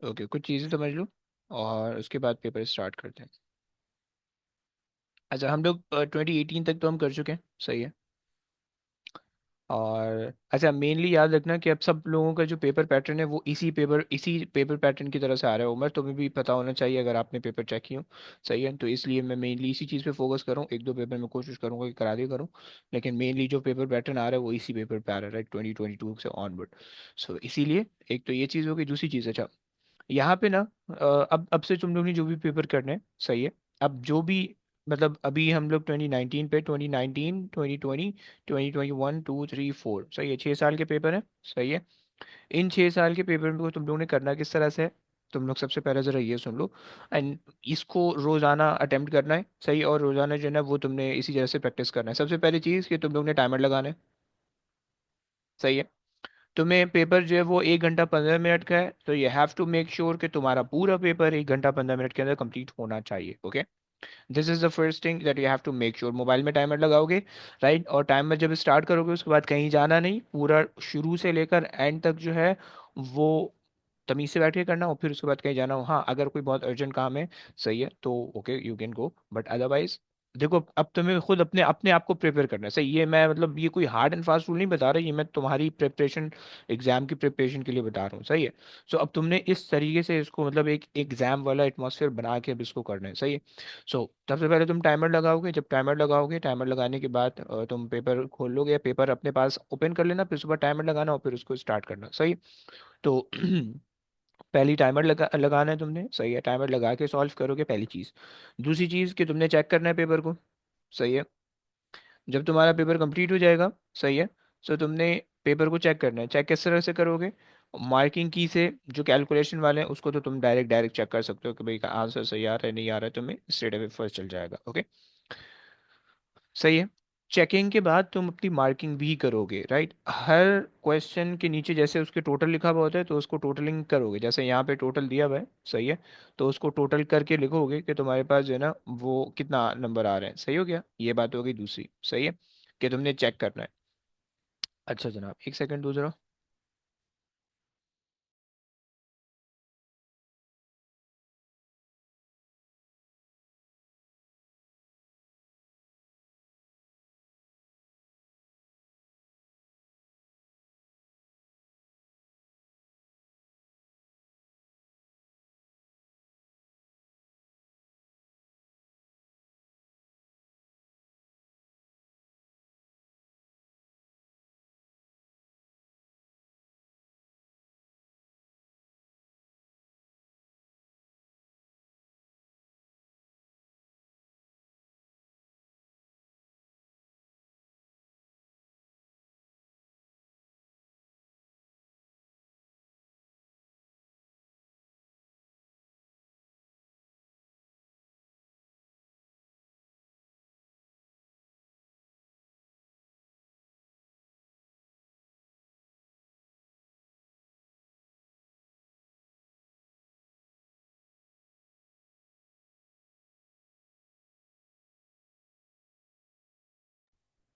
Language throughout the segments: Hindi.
ओके, कुछ चीज़ें समझ लो और उसके बाद पेपर स्टार्ट करते हैं। अच्छा, हम लोग 2018 तक तो हम कर चुके हैं, सही है। और अच्छा, मेनली याद रखना कि अब सब लोगों का जो पेपर पैटर्न है वो इसी पेपर पैटर्न की तरह से आ रहा है। उमर, तुम्हें भी पता होना चाहिए अगर आपने पेपर चेक किए हो। सही है, तो इसलिए मैं मेनली इसी चीज़ पे फोकस करूँ। एक दो पेपर मैं कोशिश करूँगा कि करा दिया करूँ, लेकिन मेनली जो पेपर पैटर्न आ रहा है वो इसी पेपर पे आ रहा है, राइट, 2022 से ऑनवर्ड। सो इसीलिए एक तो ये चीज़ होगी। दूसरी चीज़, अच्छा, यहाँ पे ना अब से तुम लोग ने जो भी पेपर करने हैं, सही है। अब जो भी, मतलब अभी हम लोग 2019 पे, 2019, 2020, 2021, 2, 3, 4, सही है, 6 साल के पेपर हैं, सही है। इन 6 साल के पेपर को तुम लोगों ने करना किस तरह से है? तुम लोग सबसे पहले जरा ये सुन लो। एंड इसको रोजाना अटेम्प्ट करना है, सही, और रोजाना जो है ना वो तुमने इसी तरह से प्रैक्टिस करना है। सबसे पहली चीज़ कि तुम लोग ने टाइमर लगाना है, सही है। तुम्हें पेपर जो है वो 1 घंटा 15 मिनट का है, तो you have to make sure कि तुम्हारा पूरा पेपर 1 घंटा 15 मिनट के अंदर कंप्लीट होना चाहिए। Okay, this is the first thing that you have to make sure. Mobile में टाइमर लगाओगे, राइट, और टाइमर जब स्टार्ट करोगे उसके बाद कहीं जाना नहीं, पूरा शुरू से लेकर एंड तक जो है वो तमीज से बैठ के करना। और फिर उसके बाद कहीं जाना हो, हाँ, अगर कोई बहुत अर्जेंट काम है, सही है, तो okay you can go, but otherwise देखो, अब तुम्हें खुद अपने अपने आप को प्रिपेयर करना है, सही। ये मैं मतलब ये कोई हार्ड एंड फास्ट रूल नहीं बता रहा, ये मैं तुम्हारी प्रिपरेशन, एग्जाम की प्रिपरेशन के लिए बता रहा हूँ, सही है। सो अब तुमने इस तरीके से इसको मतलब एक एग्जाम वाला एटमॉस्फेयर बना के अब इसको करना है, सही है। सो सबसे पहले तुम टाइमर लगाओगे। जब टाइमर लगाओगे, टाइमर लगाने के बाद तुम पेपर खोल लोगे या पेपर अपने पास ओपन कर लेना, फिर उसके बाद टाइमर लगाना और फिर उसको स्टार्ट करना, सही है। तो पहली टाइमर लगाना है तुमने, सही है, टाइमर लगा के सॉल्व करोगे, पहली चीज़। दूसरी चीज़ कि तुमने चेक करना है पेपर को, सही है। जब तुम्हारा पेपर कंप्लीट हो जाएगा, सही है, सो तुमने पेपर को चेक करना है। चेक किस तरह से करोगे? मार्किंग की से, जो कैलकुलेशन वाले हैं उसको तो तुम डायरेक्ट डायरेक्ट चेक कर सकते हो कि भाई का आंसर सही आ रहा है नहीं आ रहा है, तुम्हें स्ट्रेट अवे फर्स्ट चल जाएगा। ओके, सही है। चेकिंग के बाद तुम अपनी मार्किंग भी करोगे, राइट। हर क्वेश्चन के नीचे जैसे उसके टोटल लिखा हुआ होता है तो उसको टोटलिंग करोगे, जैसे यहाँ पे टोटल दिया हुआ है, सही है, तो उसको टोटल करके लिखोगे कि तुम्हारे पास जो है ना वो कितना नंबर आ रहे हैं, सही हो गया। ये बात हो गई दूसरी, सही है, कि तुमने चेक करना है। अच्छा जनाब, एक सेकंड दूसरा।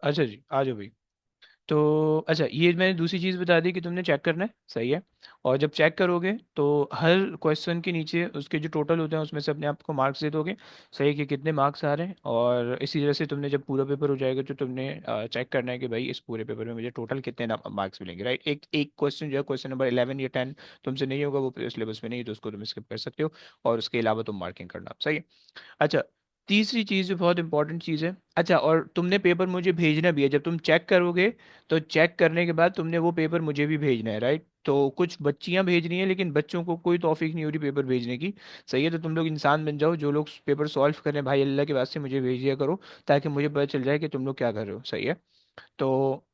अच्छा जी, आ जाओ भाई। तो अच्छा, ये मैंने दूसरी चीज़ बता दी कि तुमने चेक करना है, सही है। और जब चेक करोगे तो हर क्वेश्चन के नीचे उसके जो टोटल होते हैं उसमें से अपने आप को मार्क्स दे दोगे, सही है, कि कितने मार्क्स आ रहे हैं। और इसी तरह से तुमने जब पूरा पेपर हो जाएगा तो तुमने चेक करना है कि भाई इस पूरे पेपर में मुझे टोटल कितने मार्क्स मिलेंगे, राइट। एक एक क्वेश्चन जो है, क्वेश्चन नंबर 11 या 10 तुमसे नहीं होगा, वो सिलेबस में नहीं है, तो उसको तुम स्किप कर सकते हो। और उसके अलावा तुम मार्किंग करना, सही है। अच्छा, तीसरी चीज़ जो बहुत इंपॉर्टेंट चीज़ है, अच्छा, और तुमने पेपर मुझे भेजना भी है। जब तुम चेक करोगे तो चेक करने के बाद तुमने वो पेपर मुझे भी भेजना है, राइट। तो कुछ बच्चियां भेज रही हैं लेकिन बच्चों को कोई तौफीक नहीं हो रही पेपर भेजने की, सही है। तो तुम लोग इंसान बन जाओ, जो लोग पेपर सॉल्व कर रहे हैं भाई, अल्लाह के वास्ते मुझे भेज दिया करो, ताकि मुझे पता चल जाए कि तुम लोग क्या कर रहे हो, सही है। तो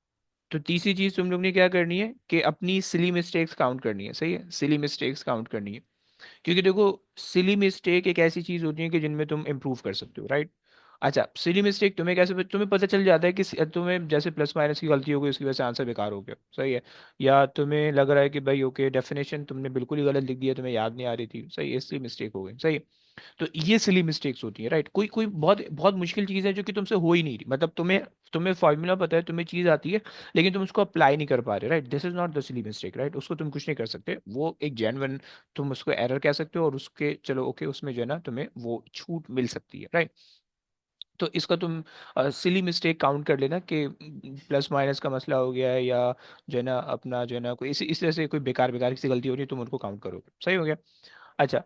तो तीसरी चीज़ तुम लोग ने क्या करनी है कि अपनी सिली मिस्टेक्स काउंट करनी है, सही है, सिली मिस्टेक्स काउंट करनी है। क्योंकि देखो, सिली मिस्टेक एक ऐसी चीज होती है कि जिनमें तुम इम्प्रूव कर सकते हो, राइट। अच्छा, सिली मिस्टेक तुम्हें कैसे, तुम्हें पता चल जाता है कि तुम्हें जैसे प्लस माइनस की गलती हो गई उसकी वजह से आंसर बेकार हो गया, सही है, या तुम्हें लग रहा है कि भाई ओके डेफिनेशन तुमने बिल्कुल ही गलत लिख दिया, तुम्हें याद नहीं आ रही थी, सही है, इसलिए मिस्टेक हो गई, सही है। तो ये सिली मिस्टेक्स होती है, राइट। कोई कोई बहुत बहुत मुश्किल चीज़ है जो कि तुमसे हो ही नहीं रही, मतलब तुम्हें तुम्हें फॉर्मूला पता है, तुम्हें चीज़ आती है, लेकिन तुम उसको अप्लाई नहीं कर पा रहे, right. This is not the silly mistake, right, उसको तुम कुछ नहीं कर सकते, वो एक जेन्युइन, तुम उसको एरर कह सकते हो, और उसके चलो ओके उसमें जो है ना तुम्हें वो छूट मिल सकती है, राइट। तो इसका तुम सिली मिस्टेक काउंट कर लेना कि प्लस माइनस का मसला हो गया है, या जो है ना अपना जो है ना कोई इस तरह से कोई बेकार बेकार की गलती हो रही है, तुम उनको काउंट करोगे, सही हो गया। अच्छा,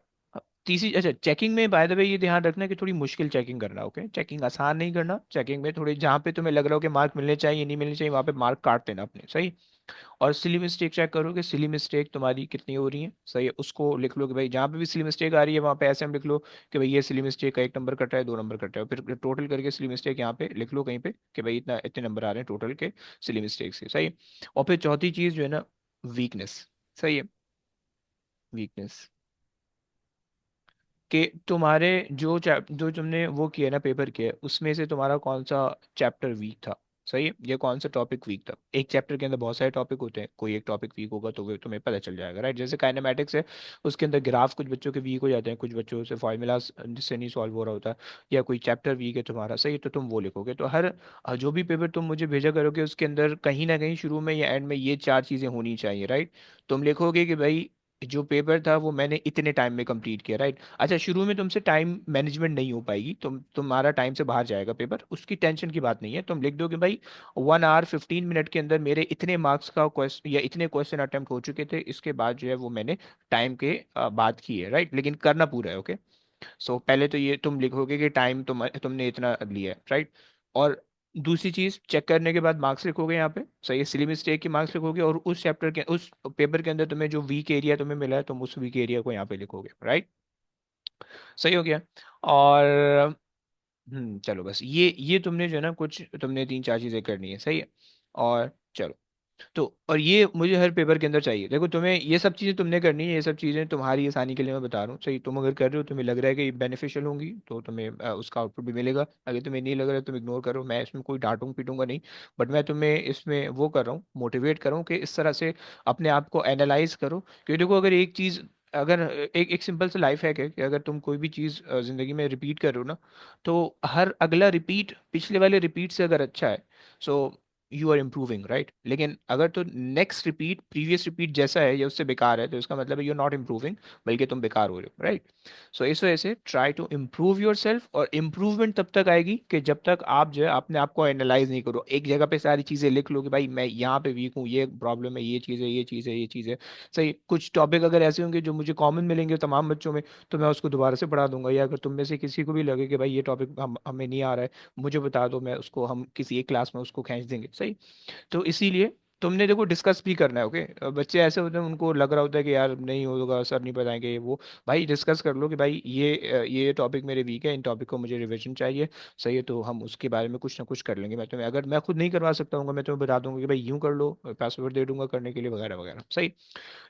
तीसरी, अच्छा चेकिंग में बाय द वे ये ध्यान रखना कि थोड़ी मुश्किल चेकिंग करना, ओके, चेकिंग आसान नहीं करना, चेकिंग में थोड़ी जहाँ पे तुम्हें लग रहा हो कि मार्क मिलने चाहिए नहीं मिलने चाहिए वहाँ पे मार्क काट देना अपने, सही। और सिली मिस्टेक चेक करो कि सिली मिस्टेक तुम्हारी कितनी हो रही है, सही है, उसको लिख लो कि भाई जहाँ पे भी सिली मिस्टेक आ रही है वहाँ पे ऐसे हम लिख लो कि भाई ये सिली मिस्टेक का 1 नंबर कट रहा है, 2 नंबर कट रहा है, फिर टोटल करके सिली मिस्टेक यहाँ पे लिख लो कहीं पे कि भाई इतना इतने नंबर आ रहे हैं टोटल के सिली मिस्टेक से, सही है। और फिर चौथी चीज जो है ना, वीकनेस, सही है, वीकनेस कि तुम्हारे जो तुमने वो किया ना पेपर किया उसमें से तुम्हारा कौन सा चैप्टर वीक था, सही है, ये कौन सा टॉपिक वीक था। एक चैप्टर के अंदर बहुत सारे टॉपिक होते हैं, कोई एक टॉपिक वीक होगा तो वो तुम्हें पता चल जाएगा, राइट। जैसे काइनेमेटिक्स है, उसके अंदर ग्राफ कुछ बच्चों के वीक हो जाते हैं, कुछ बच्चों से फार्मूलाज जिससे नहीं सॉल्व हो रहा होता, या कोई चैप्टर वीक है तुम्हारा, सही है, तो तुम वो लिखोगे। तो हर जो भी पेपर तुम मुझे भेजा करोगे उसके अंदर कहीं ना कहीं शुरू में या एंड में ये चार चीजें होनी चाहिए, राइट। तुम लिखोगे कि भाई जो पेपर था वो मैंने इतने टाइम में कंप्लीट किया, राइट। अच्छा, शुरू में तुमसे टाइम मैनेजमेंट नहीं हो पाएगी, तुम्हारा टाइम से बाहर जाएगा पेपर, उसकी टेंशन की बात नहीं है, तुम लिख दो कि भाई 1 आवर 15 मिनट के अंदर मेरे इतने मार्क्स का क्वेश्चन या इतने क्वेश्चन अटेम्प्ट हो चुके थे, इसके बाद जो है वो मैंने टाइम के बात की है, राइट, लेकिन करना पूरा है, ओके। सो पहले तो ये तुम लिखोगे कि टाइम तुमने इतना लिया है, राइट। और दूसरी चीज चेक करने के बाद मार्क्स लिखोगे यहाँ पे, सही है, सिली मिस्टेक की मार्क्स लिखोगे, और उस चैप्टर के उस पेपर के अंदर तुम्हें जो वीक एरिया तुम्हें मिला है तुम उस वीक एरिया को यहाँ पे लिखोगे, राइट। सही हो गया। और चलो बस ये तुमने जो है ना कुछ तुमने 3 4 चीजें करनी है, सही है। और चलो, तो और ये मुझे हर पेपर के अंदर चाहिए, देखो तुम्हें ये सब चीज़ें तुमने करनी है, ये सब चीज़ें तुम्हारी आसानी के लिए मैं बता रहा हूँ, सही। तुम अगर कर रहे हो तुम्हें लग रहा है कि बेनिफिशियल होंगी तो तुम्हें उसका आउटपुट भी मिलेगा, अगर तुम्हें नहीं लग रहा है तुम इग्नोर करो, मैं इसमें कोई डांटूंगा पीटूंगा नहीं, बट मैं तुम्हें इसमें वो कर रहा हूँ, मोटिवेट कर रहा हूँ कि इस तरह से अपने आप को एनालाइज करो। क्योंकि देखो अगर एक चीज़, अगर एक एक सिंपल सा लाइफ हैक है कि अगर तुम कोई भी चीज़ जिंदगी में रिपीट कर रहे हो ना, तो हर अगला रिपीट पिछले वाले रिपीट से अगर अच्छा है, so you are improving, right. लेकिन अगर तो नेक्स्ट रिपीट प्रीवियस रिपीट जैसा है या उससे बेकार है तो इसका मतलब है यू आर नॉट इम्प्रूविंग, बल्कि तुम बेकार हो रहे हो, राइट। सो इस वजह से try to improve yourself, और इम्प्रूवमेंट तब तक आएगी कि जब तक आप जो है अपने आप को एनालाइज नहीं करो, एक जगह पे सारी चीजें लिख लो कि भाई मैं यहाँ पे वीक हूँ, ये प्रॉब्लम है, ये चीज़ है, ये चीज़ है, ये चीज़ है, सही। कुछ टॉपिक अगर ऐसे होंगे जो मुझे कॉमन मिलेंगे तमाम बच्चों में, तो मैं उसको दोबारा से पढ़ा दूंगा, या अगर तुम में से किसी को भी लगे कि भाई ये टॉपिक हमें नहीं आ रहा है, मुझे बता दो, मैं उसको हम किसी एक क्लास में उसको खींच देंगे, सही। तो इसीलिए तुमने देखो डिस्कस भी करना है, ओके। बच्चे ऐसे होते हैं उनको लग रहा होता है कि यार नहीं होगा, सर नहीं बताएंगे ये वो, भाई डिस्कस कर लो कि भाई ये टॉपिक मेरे वीक है, इन टॉपिक को मुझे रिवीजन चाहिए, सही है, तो हम उसके बारे में कुछ ना कुछ कर लेंगे। मैं तुम्हें अगर मैं खुद नहीं करवा सकता हूँ मैं तुम्हें बता दूंगा कि भाई यूं कर लो, पासवर्ड दे दूंगा करने के लिए वगैरह वगैरह, सही।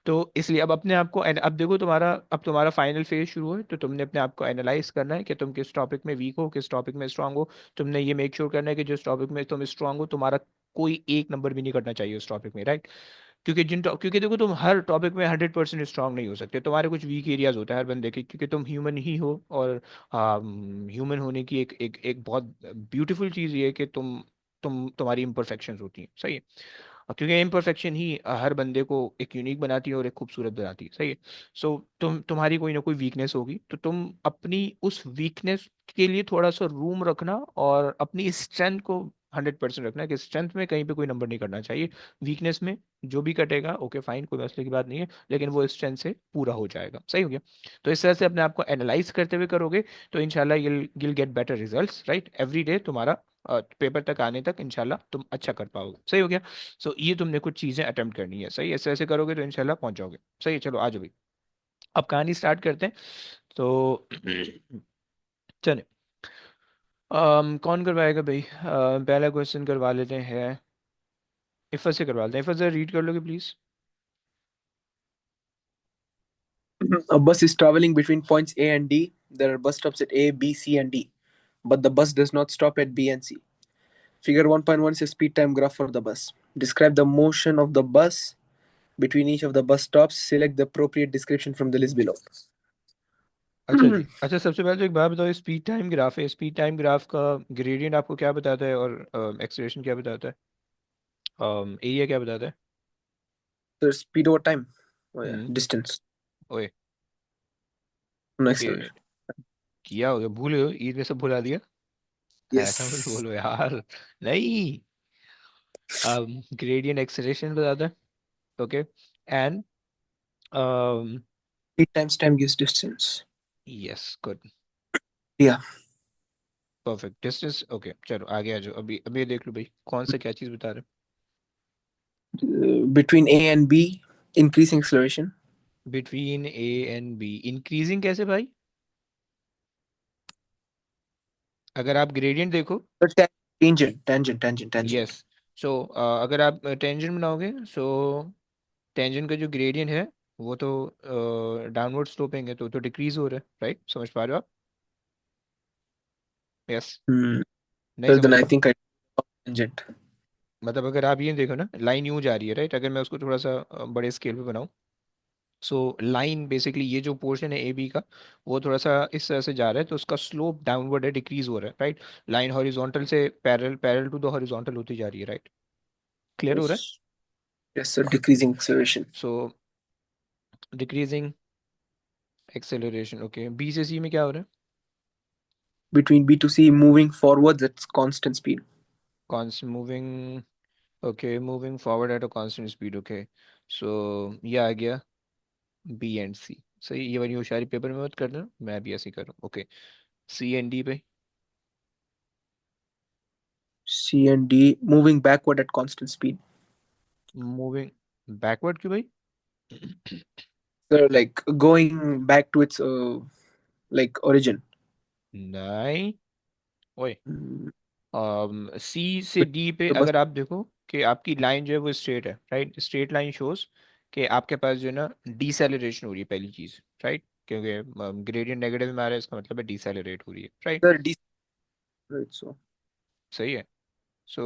तो इसलिए अब अपने आप को अब देखो तुम्हारा अब तुम्हारा फाइनल फेज शुरू है, तो तुमने अपने आप को एनालाइज करना है कि तुम किस टॉपिक में वीक हो, किस टॉपिक में स्ट्रांग हो। तुमने ये मेक श्योर करना है कि जिस टॉपिक में तुम स्ट्रांग हो तुम्हारा कोई एक नंबर भी नहीं कटना चाहिए उस टॉपिक में, राइट। क्योंकि देखो तुम हर टॉपिक में 100% स्ट्रांग नहीं हो सकते, तुम्हारे कुछ वीक एरियाज होते हैं हर बंदे के, क्योंकि तुम ह्यूमन ही हो, और ह्यूमन होने की एक एक एक बहुत ब्यूटीफुल चीज़ ये है कि तुम्हारी इम्परफेक्शंस होती हैं, सही है। और क्योंकि इम्परफेक्शन ही हर बंदे को एक यूनिक बनाती है और एक खूबसूरत बनाती है, सही है। सो तुम्हारी कोई ना कोई वीकनेस होगी, तो तुम अपनी उस वीकनेस के लिए थोड़ा सा रूम रखना, और अपनी स्ट्रेंथ को 100% रखना, कि स्ट्रेंथ में कहीं पे कोई नंबर नहीं करना चाहिए, वीकनेस में जो भी कटेगा ओके फाइन, कोई मसले की बात नहीं है, लेकिन वो स्ट्रेंथ से पूरा हो जाएगा, सही हो गया। तो इस तरह से अपने आप को एनालाइज करते हुए करोगे तो इंशाल्लाह you'll get better results, right, every day तुम्हारा पेपर तक आने तक इंशाल्लाह तुम अच्छा कर पाओगे, सही हो गया। सो ये तुमने कुछ चीजें अटेम्प्ट करनी है, सही, ऐसे ऐसे करोगे तो इंशाल्लाह पहुंच जाओगे, सही है। चलो आ जाओ भाई, अब कहानी स्टार्ट करते हैं। तो चले, कौन करवाएगा भाई, पहला क्वेश्चन करवा लेते हैं, इफ़ा से करवा लेते हैं। इफ़ा जरा रीड कर लोगे please. A bus is traveling between points A and D. There are bus stops at A, B, C, and D. but the bus does not stop at B and C. Figure 1.1 is a speed time graph for the bus. Describe the motion of the bus between each of the bus stops. Select the appropriate description from the list below. अच्छा जी, अच्छा सबसे पहले तो एक बात बताओ, स्पीड टाइम ग्राफ है, स्पीड टाइम ग्राफ का ग्रेडियंट आपको क्या बताता है और एक्सेलरेशन क्या बताता है, एरिया क्या बताता है? So speed over time. Oh yeah, हम्म। distance. ओए, No ये acceleration. किया हो गया, भूल गए हो, ईद में सब भुला दिया। ऐसा मत Yes. बोलो यार। नहीं, ग्रेडियंट एक्सेलरेशन बताता है। Okay. And Speed times time gives distance. Yes, good. Yeah. Perfect, distance. Okay चलो आगे आ जाओ, अभी अभी ये देख लो भाई, कौन सा क्या चीज़ बता रहे Between A and B, increasing acceleration. हो? Between A and be increasing कैसे भाई? अगर आप ग्रेडियंट देखो। Tangent. यस। सो अगर आप टेंजेंट बनाओगे, सो टेंजेंट का जो ग्रेडियंट है वो तो डाउनवर्ड स्लोपिंग है, तो डिक्रीज हो रहा है, राइट? समझ पा रहे हो आप? यस। Hmm. नहीं So समझ then I पा, think I tangent. मतलब अगर आप ये देखो ना, लाइन यूं जा रही है, राइट? अगर मैं उसको थोड़ा सा बड़े स्केल पे बनाऊं, सो लाइन बेसिकली ये जो पोर्शन है ए बी का, वो थोड़ा सा इस तरह से जा रहा है, तो उसका स्लोप डाउनवर्ड है, डिक्रीज हो रहा है, राइट? लाइन हॉरिजॉन्टल से parallel parallel to the horizontal होती जा रही है, राइट? क्लियर हो रहा है? Yes. Yes, sir. Decreasing acceleration. सो डिक्रीजिंग एक्सेलरेशन, ओके। बी से सी में क्या हो रहा है? Between B to C, moving forward at constant speed. Constant moving, okay, moving forward at a constant speed, okay. So ये आ गया बी एंड सी। सही, ये वाली होशियारी पेपर में मत करना, मैं भी ऐसे ही कर रहा हूँ, ओके। सी एंड डी पे? C and D, moving backward at constant speed. Moving backward क्यों भाई? So like going back to its like origin. नहीं, ओए, Mm, सी से but डी पे the bus अगर आप देखो कि आपकी लाइन जो है वो स्ट्रेट है, राइट? स्ट्रेट लाइन शोज कि आपके पास जो है ना डिसेलरेशन हो रही है, पहली चीज, राइट? क्योंकि ग्रेडियंट नेगेटिव में आ रहा है, इसका मतलब है डिसेलरेट हो रही है, right? sir, D, right? So सही है। सो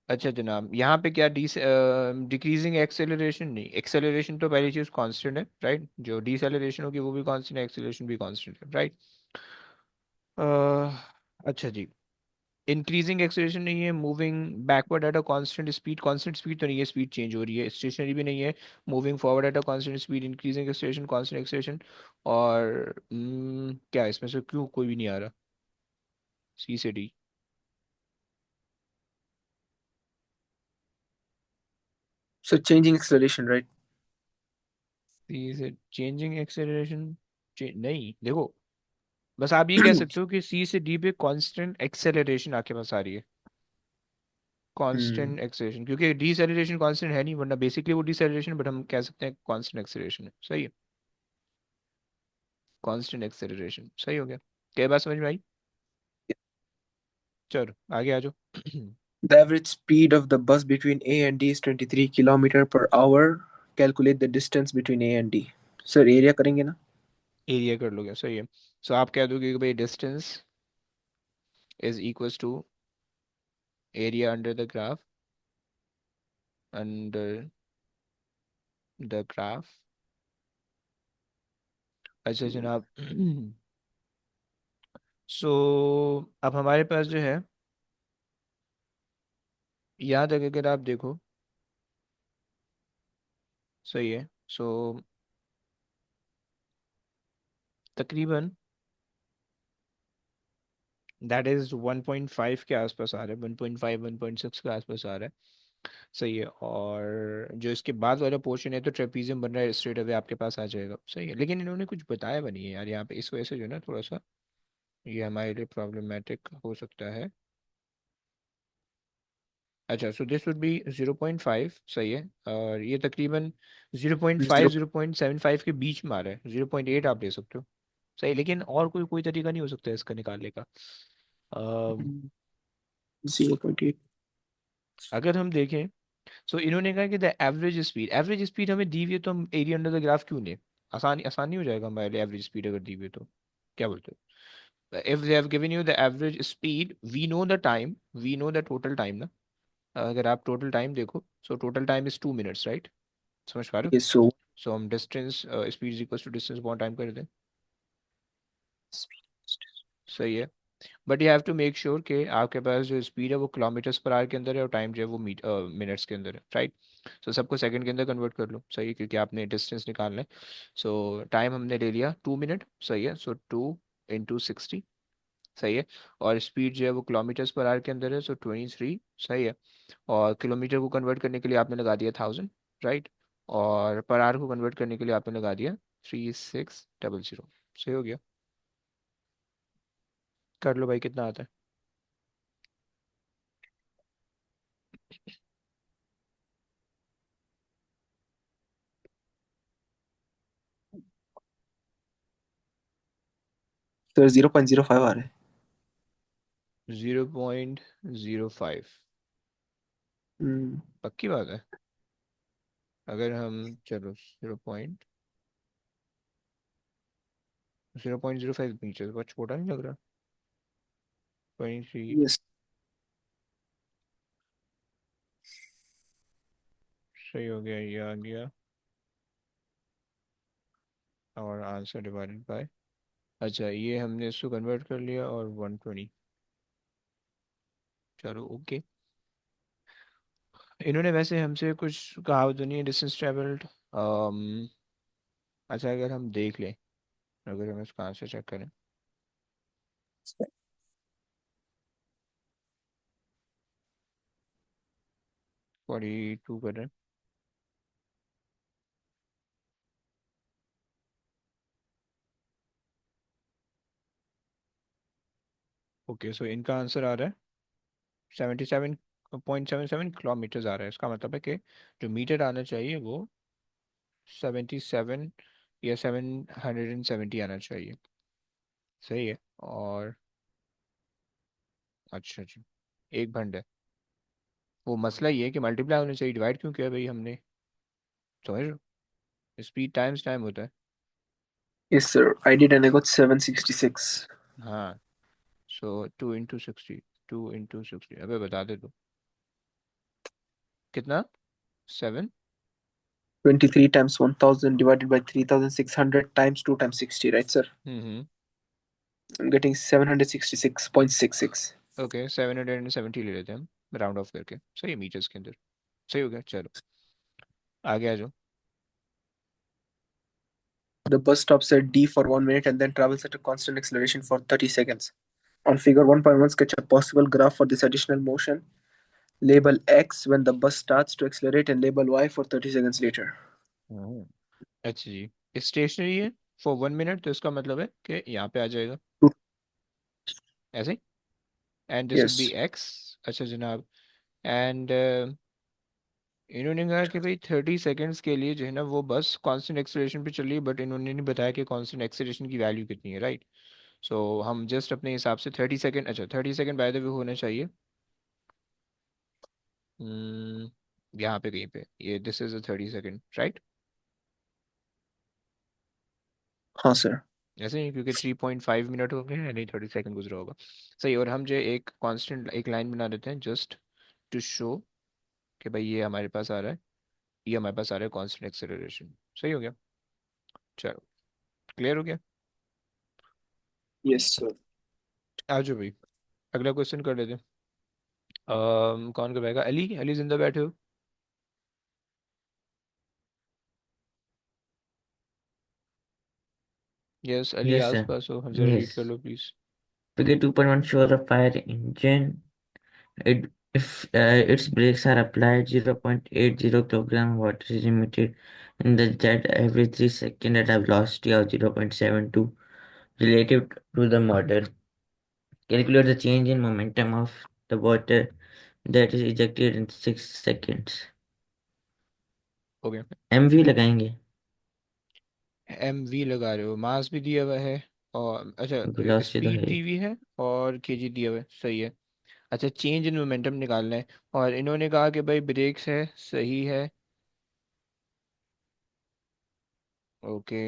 अच्छा जनाब, यहाँ पे क्या डिक्रीजिंग एक्सेलरेशन नहीं, एक्सेलरेशन तो पहली चीज कांस्टेंट है, राइट? जो डिसेलरेशन होगी वो भी कांस्टेंट है, एक्सेलरेशन भी कांस्टेंट है, राइट? अच्छा जी, इंक्रीजिंग एक्सेलरेशन नहीं है, moving backward eight a constant speed, constant speed तो नहीं है, स्पीड चेंज हो रही है, स्टेशनरी भी नहीं है। Moving forward at a constant speed, increasing acceleration, constant acceleration. और क्या इसमें से क्यों कोई भी नहीं आ रहा? सी से D? so changing acceleration, right? सी से चेंजिंग एक्सेलरेशन? नहीं, देखो, बस आप ये कह सकते हो कि सी से डी पे कांस्टेंट एक्सेलरेशन आपके पास आ रही है, Hmm. कांस्टेंट एक्सेलरेशन, क्योंकि डिसेलरेशन कांस्टेंट है नहीं, वरना बेसिकली वो डिसेलरेशन, बट हम कह सकते हैं कांस्टेंट एक्सेलरेशन है, सही है। कांस्टेंट एक्सेलरेशन सही हो गया। क्या बात समझ में आई? चलो आगे आ जाओ। The average speed of the bus between A and D is 23 kilometer per hour. Calculate the distance between A and D. Sir, area करेंगे ना? एरिया कर लोगे, सही है। सो आप कह दोगे कि भाई distance is equals to area under the graph, under the graph. अच्छा जनाब। सो अब हमारे पास जो है, यहाँ तक अगर आप देखो, सही है। सो तकरीबन दैट इज 1.5 के आसपास आ रहा है, 1.5 1.6 के आसपास आ रहा है, सही है। और जो इसके बाद वाला पोर्शन है तो ट्रेपीजियम बन रहा है, स्ट्रेट अवे आपके पास आ जाएगा, सही है। लेकिन इन्होंने कुछ बताया भी नहीं है यार यहाँ पे, इस वजह से जो है ना थोड़ा सा ये हमारे लिए प्रॉब्लमेटिक हो सकता है। अच्छा, सो दिस वुड बी 0.5, सही है। और ये तकरीबन 0.5 Zero. 0.75 के बीच में आ रहा है, 0.8 आप ले सकते हो, सही। लेकिन और कोई कोई तरीका नहीं हो सकता इसका निकालने का? अम, 0.8. अगर हम देखें, सो इन्होंने कहा कि द एवरेज स्पीड हमें दी हुई है, तो हम एरिया अंडर द ग्राफ क्यों लें? आसानी आसानी हो जाएगा हमारे लिए, एवरेज स्पीड अगर दी हुई है तो। क्या बोलते हो? if they have given you the average speed, we know the time, we know the total time ना, अगर आप टोटल टाइम देखो, so total time is 2 minutes, right? समझ पा रहे हो? Yes, so सो हम distance, speed is equal to distance upon time कर दें। सही है। But you have to make sure कि आपके पास जो स्पीड है वो किलोमीटर्स पर आवर के अंदर है, और टाइम जो है वो मिनट्स के अंदर है, राइट? सो सबको सेकंड के अंदर कन्वर्ट कर लो, सही है, क्योंकि आपने डिस्टेंस निकालना है। सो टाइम हमने ले लिया 2 मिनट, सही है, सो 2 इंटू 60, सही है। और स्पीड जो है वो किलोमीटर्स पर आवर के अंदर है, सो 23, सही है। और किलोमीटर को कन्वर्ट करने के लिए आपने लगा दिया 1000, राइट? और पर आवर को कन्वर्ट करने के लिए आपने लगा दिया 3600। सही हो गया। कर लो भाई, कितना आता है? सर 0.05 आ रहा है। 0.05? हम्म। पक्की बात है? अगर हम, चलो 0.05 मीटर, बहुत छोटा नहीं लग रहा? 23। यस। सही हो गया, ये आ गया। और आंसर डिवाइडेड बाय, अच्छा ये हमने इसको कन्वर्ट कर लिया, और 120। चलो ओके। इन्होंने वैसे हमसे कुछ कहा तो नहीं है डिस्टेंस ट्रेवल्ड। अच्छा अगर हम देख लें, अगर हम इसका आंसर चेक करें, 42 कर रहे हैं। ओके, सो इनका आंसर आ रहा है 77.77 किलोमीटर्स आ रहा है। इसका मतलब है कि जो मीटर आना चाहिए वो 77 या 770 आना चाहिए। सही है। और अच्छा जी, एक भंड है। वो मसला ये है कि मल्टीप्लाई होने चाहिए, डिवाइड क्यों किया भाई हमने? समझ रहे हो? स्पीड टाइम्स टाइम होता है। Yes, sir. I did and I got 766. हाँ, सो 2 इंटू 60, 2 इंटू 60, अबे बता दे तू। कितना? 7। 23 times 1000 divided by 3600 times 2 times 60, right, sir? Hmm. I'm getting 766.66. Okay, 770 ले लेते हैं हम, राउंड ऑफ करके, सही है, मीटर्स के अंदर। सही हो गया, चलो आगे आ जाओ। The bus stops at D for 1 minute and then travels at a constant acceleration for 30 seconds. On figure 1.1, sketch a possible graph for this additional motion. Label X when the bus starts to accelerate and label Y for 30 seconds later. हम्म, अच्छा जी, स्टेशनरी है फॉर 1 मिनट, तो इसका मतलब है कि यहाँ पे आ जाएगा ऐसे, and this would be Yes. X. अच्छा जनाब। एंड इन्होंने कहा कि भाई 30 सेकेंड्स के लिए जो है ना वो बस कांस्टेंट एक्सेलरेशन पे चल रही है, बट इन्होंने नहीं बताया कि कांस्टेंट एक्सेलरेशन की वैल्यू कितनी है, राइट? सो हम जस्ट अपने हिसाब से 30 सेकेंड, अच्छा 30 सेकेंड बाय द वे होना चाहिए। हम्म, यहाँ पे कहीं पे ये this is a 30 second, right? हाँ सर। ऐसे ही, क्योंकि 3.5 मिनट हो गए हैं, नहीं 30 सेकेंड गुजरा होगा। सही, और हम जो एक कांस्टेंट एक लाइन बना देते हैं जस्ट टू शो कि भाई ये हमारे पास आ रहा है, ये हमारे पास आ रहा है कांस्टेंट एक्सेलरेशन। सही हो गया, चलो क्लियर हो गया। Yes, sir. आ जाओ भाई, अगला क्वेश्चन कर लेते हैं। कौन करवाएगा? अली, अली जिंदा बैठे हो? यस अली, Yes, आस sir. पास हो, जरा रीड कर Yes. Low please. Figure 2.1 shows a fire engine. If its brakes are applied, 0.80 kilogram water is emitted in the jet every 3 seconds at a velocity of 0.72 relative to the model. Calculate the change in momentum of the water that is ejected in 6 seconds. हो गया। MV लगाएंगे, एम वी लगा रहे हो, मास भी दिया हुआ है, और अच्छा वेलोसिटी तो स्पीड है दी ही। हुई है, और केजी दिया हुआ है, सही है। अच्छा चेंज इन मोमेंटम निकालना है, और इन्होंने कहा कि भाई ब्रेक्स है, सही है। ओके,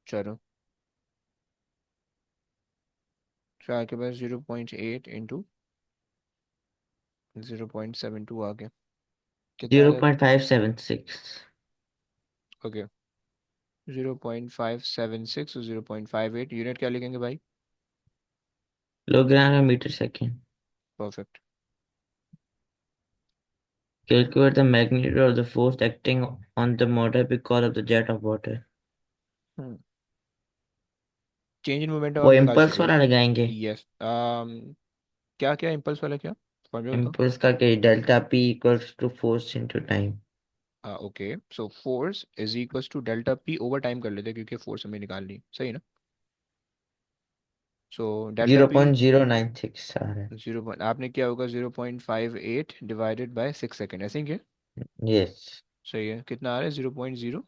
चलो फिर आपके पास 0.8 इंटू 0.72 आ गया, कितना आ जीरो रहा है? Point five seven six okay, 0.576 और 0.58, यूनिट क्या लिखेंगे भाई? Kilogram metre second. Perfect. Calculate the magnitude of the force acting on the motor because of the jet of water. Hmm, change in momentum वो आप निकाल इम्पल्स चुके हो। वाला लगाएंगे। यस। क्या क्या इम्पल्स वाला क्या? फॉर्मूला बताओ। इम्पल्स का कि delta P equals to force into time. Okay, so force is equals to delta P over time कर लेते हैं, क्योंकि फोर्स हमें निकालनी, सही है ना? So delta zero P point zero nine six आ रहा है। 0 आपने क्या होगा, 0.58 डिवाइडेड बाय 6 सेकेंड, ऐसे ही क्या? यस। सही है, कितना आ रहा है? 96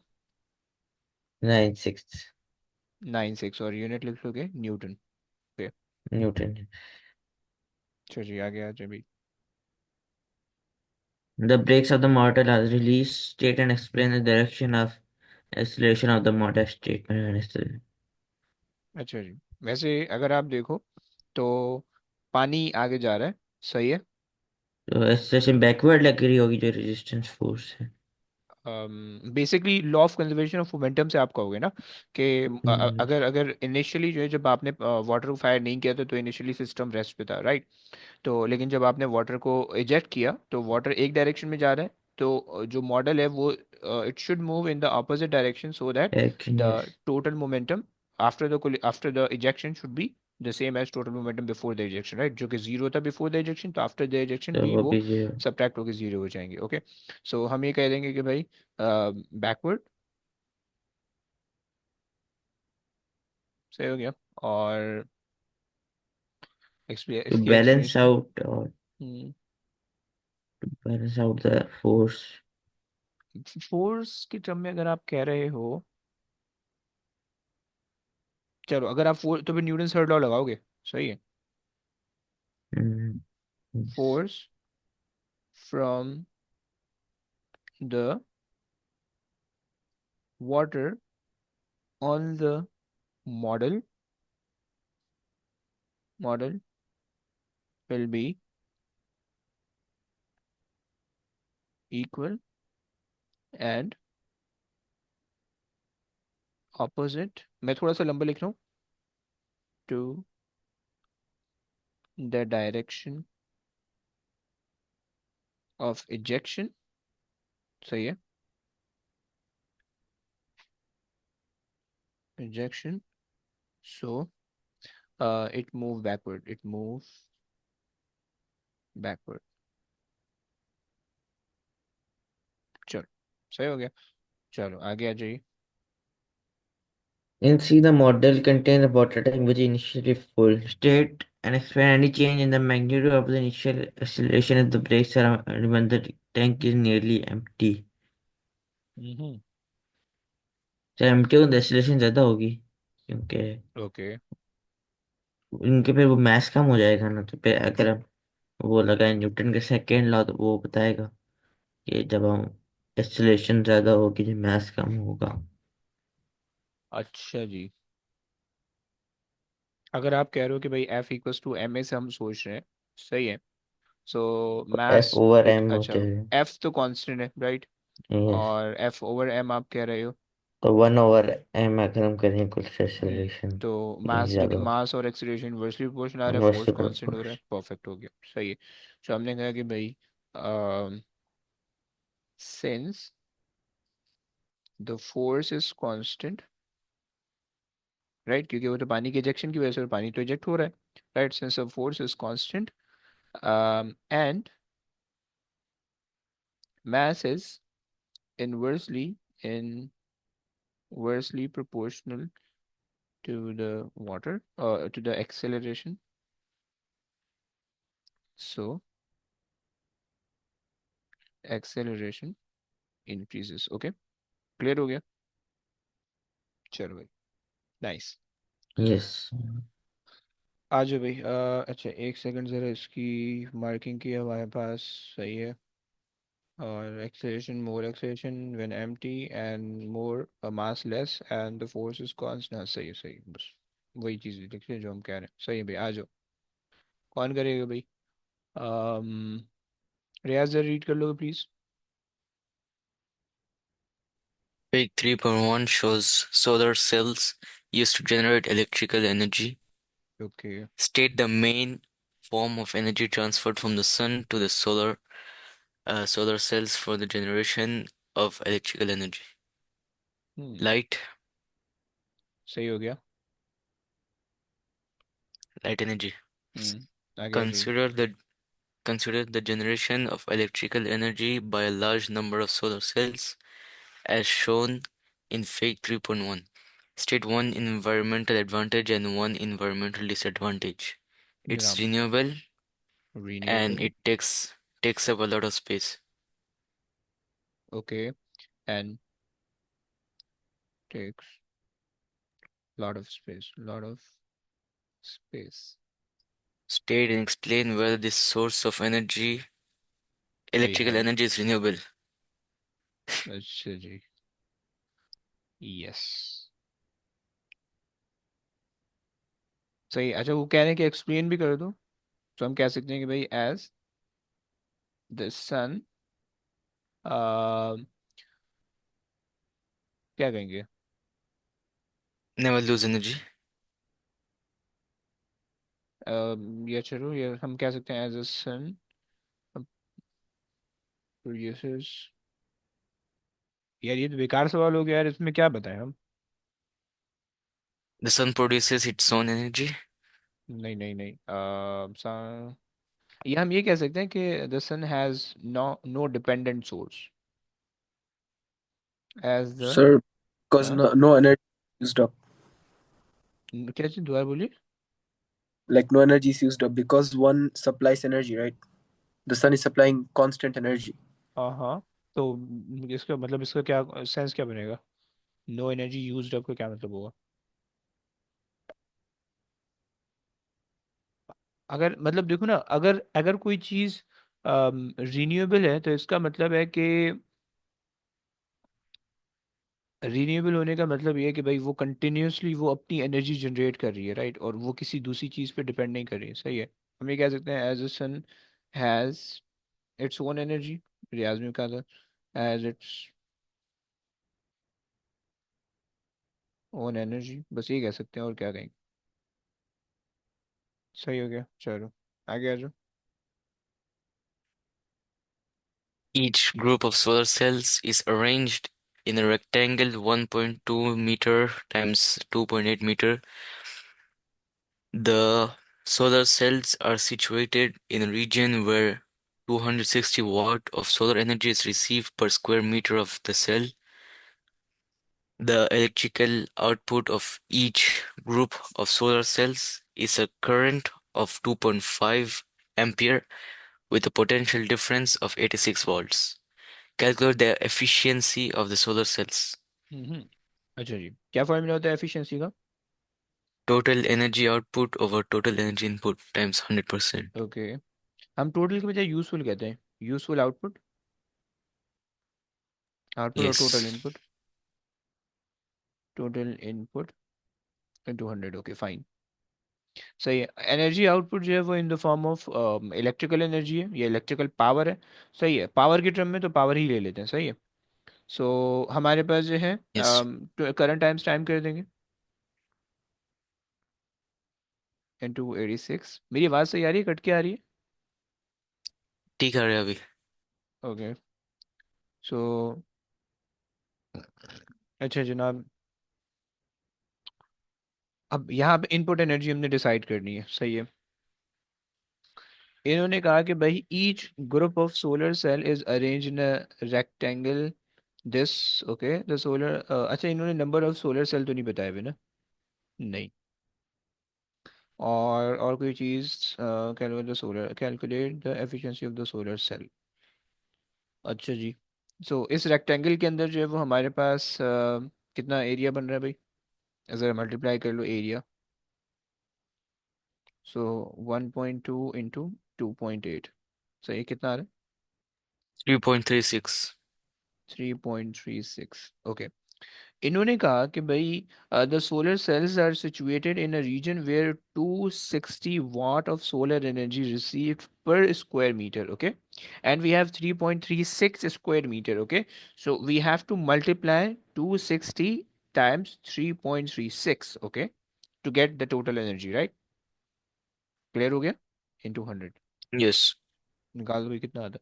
0.096, और यूनिट लिख लोगे न्यूटन पे। न्यूटन। चलिए आगे आ जाए भाई। The brakes of the motor are released, state and explain the direction of acceleration of the motor statement. अच्छा जी, वैसे अगर आप देखो तो पानी आगे जा रहा है, सही है। तो एक्सेलरेशन बैकवर्ड लग रही होगी जो रेजिस्टेंस फोर्स है। Basically law of conservation of momentum से आप कहोगे ना कि हम्म, अगर अगर इनिशियली जो है, जब आपने वाटर को फायर नहीं किया था तो इनिशियली सिस्टम रेस्ट पे था, राइट? तो लेकिन जब आपने वाटर को इजेक्ट किया तो वाटर एक डायरेक्शन में जा रहा है, तो जो मॉडल है वो it should move in the opposite direction so that direction the yes. Total momentum after the ejection should be the same as total momentum before the ejection, right? जो कि जीरो था बिफोर द इजेक्शन, तो आफ्टर द इजेक्शन तो भी वो वो भी जीरो। सब्ट्रैक्ट होकर जीरो हो जाएंगे। ओके, सो हम ये कह देंगे कि भाई बैकवर्ड, सही हो गया। और टू इसकी बैलेंस एक्सप्लेनेशन। आउट और balance out the force. Force की टर्म में अगर आप कह रहे हो, चलो अगर आप फोर्स तो फिर न्यूटन थर्ड लॉ लगाओगे, सही है। Force from the water on the model will be equal and opposite, मैं थोड़ा सा लंबा लिख रहा हूँ, to the direction of ejection, सही है, ejection, so it move backward. चलो, सही हो गया। चलो आगे आ जाइए। In C, the model contains a water tank which is initially full. State and explain any change in the magnitude of the initial acceleration if the brakes are when the tank is nearly empty. हम्म। तो एम्प्टी हो तो acceleration ज्यादा होगी क्योंकि ओके। उनके फिर वो मास कम हो जाएगा ना। तो फिर अगर हम वो लगाए न्यूटन के सेकेंड लॉ तो वो बताएगा कि जब हम acceleration ज्यादा होगी तो मास कम होगा। अच्छा जी, अगर आप कह रहे हो कि भाई F equals to M A से हम सोच रहे हैं, सही है। सो एफ मास ओवर एक, एम होते अच्छा, हैं। एफ तो कांस्टेंट है, राइट? यस। और एफ ओवर एम आप कह रहे हो। तो 1/m अगर हम करें कुछ acceleration तो ये ज्यादा मास और एक्सीलरेशन इन्वर्सली प्रोपोर्शनल आ रहा है, फोर्स इन्वर्सली कांस्टेंट हो रहा है, परफेक्ट हो गया, सही है। तो हमने कहा कि भाई since the force is constant, right, क्योंकि वो तो पानी के इजेक्शन की वजह से, और पानी तो इजेक्ट हो रहा है, right? Since the force is constant and mass is inversely inversely proportional to the water to the acceleration, so acceleration increases। Okay, clear हो गया? चलो भाई, नाइस। यस। आ जाओ भाई। अच्छा एक सेकंड, ज़रा इसकी मार्किंग की है हमारे पास, सही है। और acceleration when empty and more mass less and the force is constant, हाँ सही है, सही है, बस। वही चीज़ लिख रहे जो हम कह रहे हैं, सही है भाई, आ जाओ। कौन करेगा भाई? अम, रियाज जरा रीड कर लो please. Fig 3.1 shows solar cells used to generate electrical energy. Okay. State the main form of energy transferred from the sun to the solar cells for the generation of electrical energy. Hmm. Light, सही हो गया। light energy. आगे आ जाइए। Consider the consider the generation of electrical energy by a large number of solar cells as shown in Fig 3.1. State one environmental advantage and one environmental disadvantage. It's जनाब। renewable and renewable. it takes up a lot of space. Okay. And takes lot of space, lot of space. State and explain whether this source of energy, आई electrical है। energy, is renewable. अच्छा जी। यस। सही। अच्छा, वो कह रहे हैं कि एक्सप्लेन भी कर दो, तो हम कह सकते हैं कि भाई एज द सन, क्या कहेंगे? Never lose energy. ये चलो, ये हम कह सकते हैं एज द सन प्रोड्यूसेस। यार ये तो बेकार सवाल हो गया यार, इसमें क्या बताएं हम? The sun produces its own energy. नहीं नहीं नहीं, ये हम ये कह सकते हैं कि the sun has no no dependent source as the. Sir, because हाँ, no energy is used up. क्या चीज दोबारा बोलिए। Like no energy is used up because one supplies energy, right? The sun is supplying constant energy. हाँ हाँ। तो इसका मतलब, इसका क्या सेंस क्या बनेगा? नो एनर्जी यूज्ड अप का क्या मतलब होगा? अगर मतलब देखो ना, अगर अगर कोई चीज रीन्यूएबल है तो इसका मतलब है कि रीन्यूएबल होने का मतलब ये है कि भाई वो कंटिन्यूअसली वो अपनी एनर्जी जनरेट कर रही है, राइट, और वो किसी दूसरी चीज़ पे डिपेंड नहीं कर रही है, सही है। हम ये कह सकते हैं as a sun has its own energy. रियाज में कहा था एज इट्स ओन एनर्जी, बस ये कह सकते हैं, और क्या कहेंगे? सही हो गया, चलो आगे आ जाओ। Each group of solar cells is arranged in a rectangle 1.2 meter times 2.8 meter. The solar cells are situated in a region where 260 watt of solar energy is received per square meter of the cell. The electrical output of each group of solar cells is a current of 2.5 ampere with a potential difference of 86 volts. Calculate the efficiency of the solar cells. हम्म। अच्छा जी, क्या फॉर्मूला होता है एफिशिएंसी का? Total energy output over total energy input times 100%. Okay. हम टोटल के बजाय यूजफुल कहते हैं, यूजफुल आउटपुट, आउटपुट और total Yes. Input, total input into 100, okay fine. सही है। एनर्जी आउटपुट जो है वो in the form of electrical energy है, ये इलेक्ट्रिकल पावर है। सही है, पावर के टर्म में तो पावर ही ले लेते हैं, सही है। सो हमारे पास जो है Yes. करंट टाइम्स टाइम कर देंगे इंटू 86। मेरी आवाज़ सही आ रही है, कट के आ रही है? ठीक है अभी। ओके। सो अच्छा जनाब, अब यहाँ पे इनपुट एनर्जी हमने डिसाइड करनी है, सही है। इन्होंने कहा कि भाई each group of solar cell is arrange in a rectangle this. Okay the solar, अच्छा इन्होंने नंबर ऑफ सोलर सेल तो नहीं बताया हुए ना? नहीं। और कोई चीज़, calculate the efficiency of the solar cell. अच्छा जी। सो इस रेक्टेंगल के अंदर जो है वो हमारे पास कितना एरिया बन रहा है भाई? अगर मल्टीप्लाई कर लो एरिया, सो 1.2 इंटू 2.8, सही कितना आ रहा है? 3.36. 3.36, ओके। इन्होंने कहा कि भाई the solar cells are situated in a region where 260 watt of solar energy received per square meter, okay, and we have 3.36 square meter, okay, so we have to multiply 260 times 3.36, okay, to get the total energy, right? Clear हो गया? into 100 Yes. निकाल दो भाई कितना आता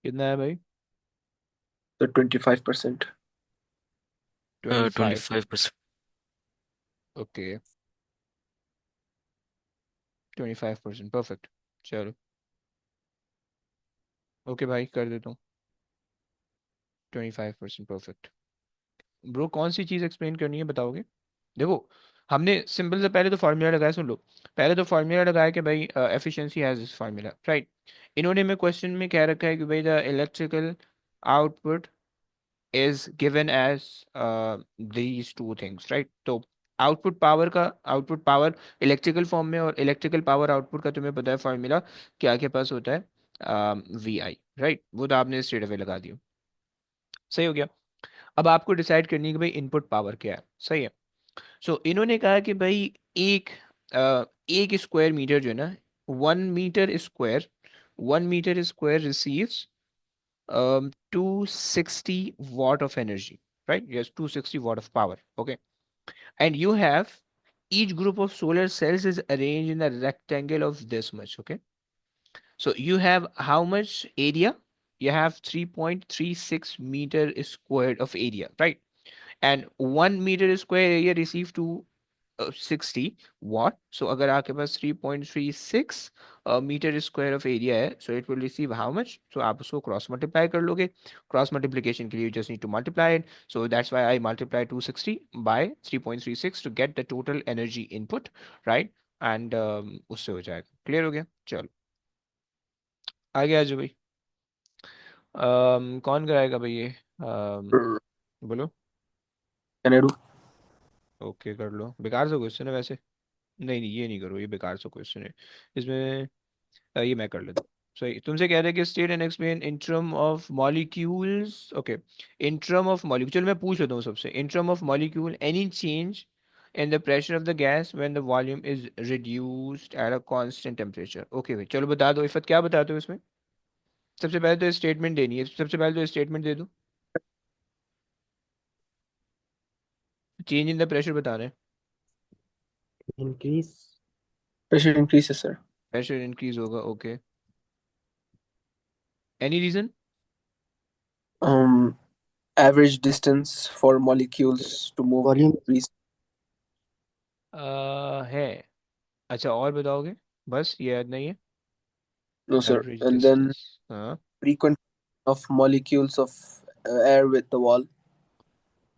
कितना है भाई? So 25%. 25। 25%. Okay 25%, perfect. चलो ओके भाई कर देता हूँ। 25%, परफेक्ट। ब्रो कौन सी चीज़ एक्सप्लेन करनी है बताओगे? देखो हमने सिंपल से पहले तो फार्मूला लगाया, सुन लो। पहले तो फार्मूला लगाया कि भाई efficiency has this formula, right. इन्होंने में क्वेश्चन में क्या रखा है कि भाई the electrical output is given as these two things, right. तो आउटपुट पावर इलेक्ट्रिकल फॉर्म में और इलेक्ट्रिकल पावर आउटपुट का तुम्हें पता है फार्मूला क्या के पास होता है? V I, right. वो तो आपने स्ट्रेट अवे लगा दिया, सही हो गया। अब आपको डिसाइड करनी है कि भाई इनपुट पावर क्या है, सही है। सो इन्होंने कहा कि भाई एक एक स्क्वायर मीटर जो है ना, 1 metre square, 1 metre square receives 260 watt of energy, right? Yes, 260 watt of power, okay. And you have each group of solar cells is arranged in a rectangle of this much, okay. So you have how much area? You have 3.36 meter squared of area, right? And 1 meter square area receive to 60 watt. So अगर आपके पास 3.36 मीटर स्क्वायर ऑफ एरिया है, so it will receive how much? So आप उसको क्रॉस मल्टीप्लाई कर लोगे। क्रॉस मल्टीप्लिकेशन के लिए just need to multiply it, so that's why I multiply 260 by 3.36 to get the total energy input, right. And उससे हो जाएगा। क्लियर हो गया? चलो आगे आ जाओ भाई। कौन कराएगा भाई ये? बोलो। Can I do? ओके कर लो। बेकार सा क्वेश्चन है वैसे। नहीं नहीं ये नहीं करो, ये बेकार सा क्वेश्चन है। इसमें ये मैं कर लेता हूँ। सही, तुमसे कह रहे हैं कि state and explain in term of molecules, okay. In term of molecule, चलो मैं पूछ लेता हूँ सबसे। In term of molecule any change in the pressure of the gas when the volume is reduced at a constant temperature, okay भाई चलो बता दो। इफत क्या बताते हो इसमें? सबसे पहले तो स्टेटमेंट देनी है, सबसे पहले तो स्टेटमेंट दे दो। चेंज इन द प्रेशर बताना है। increase Pressure increases, sir. Pressure increase होगा, okay. Any reason? Um, Average distance for molecules to move volume increase. है। अच्छा और बताओगे? बस ये याद नहीं है? No, sir. Average And then distance, हाँ। frequent of molecules of air with the wall,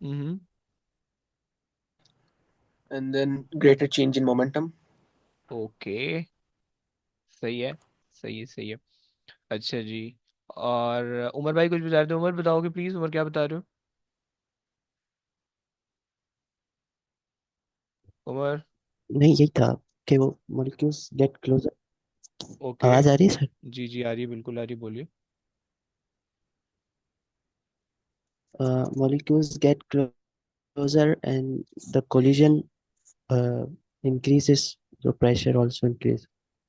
hmm. and then greater change in momentum. Okay सही है, सही है, सही है। अच्छा जी। और उमर भाई कुछ बता रहे थे, उमर बताओगे प्लीज, उमर क्या बता रहे हो? उमर। नहीं यही था कि वो molecules get closer. ओके। आवाज आ रही है सर? जी जी आ रही है, बिल्कुल आ रही है, बोलिए। Molecules get closer and the collision uh, increases, the pressure also increase.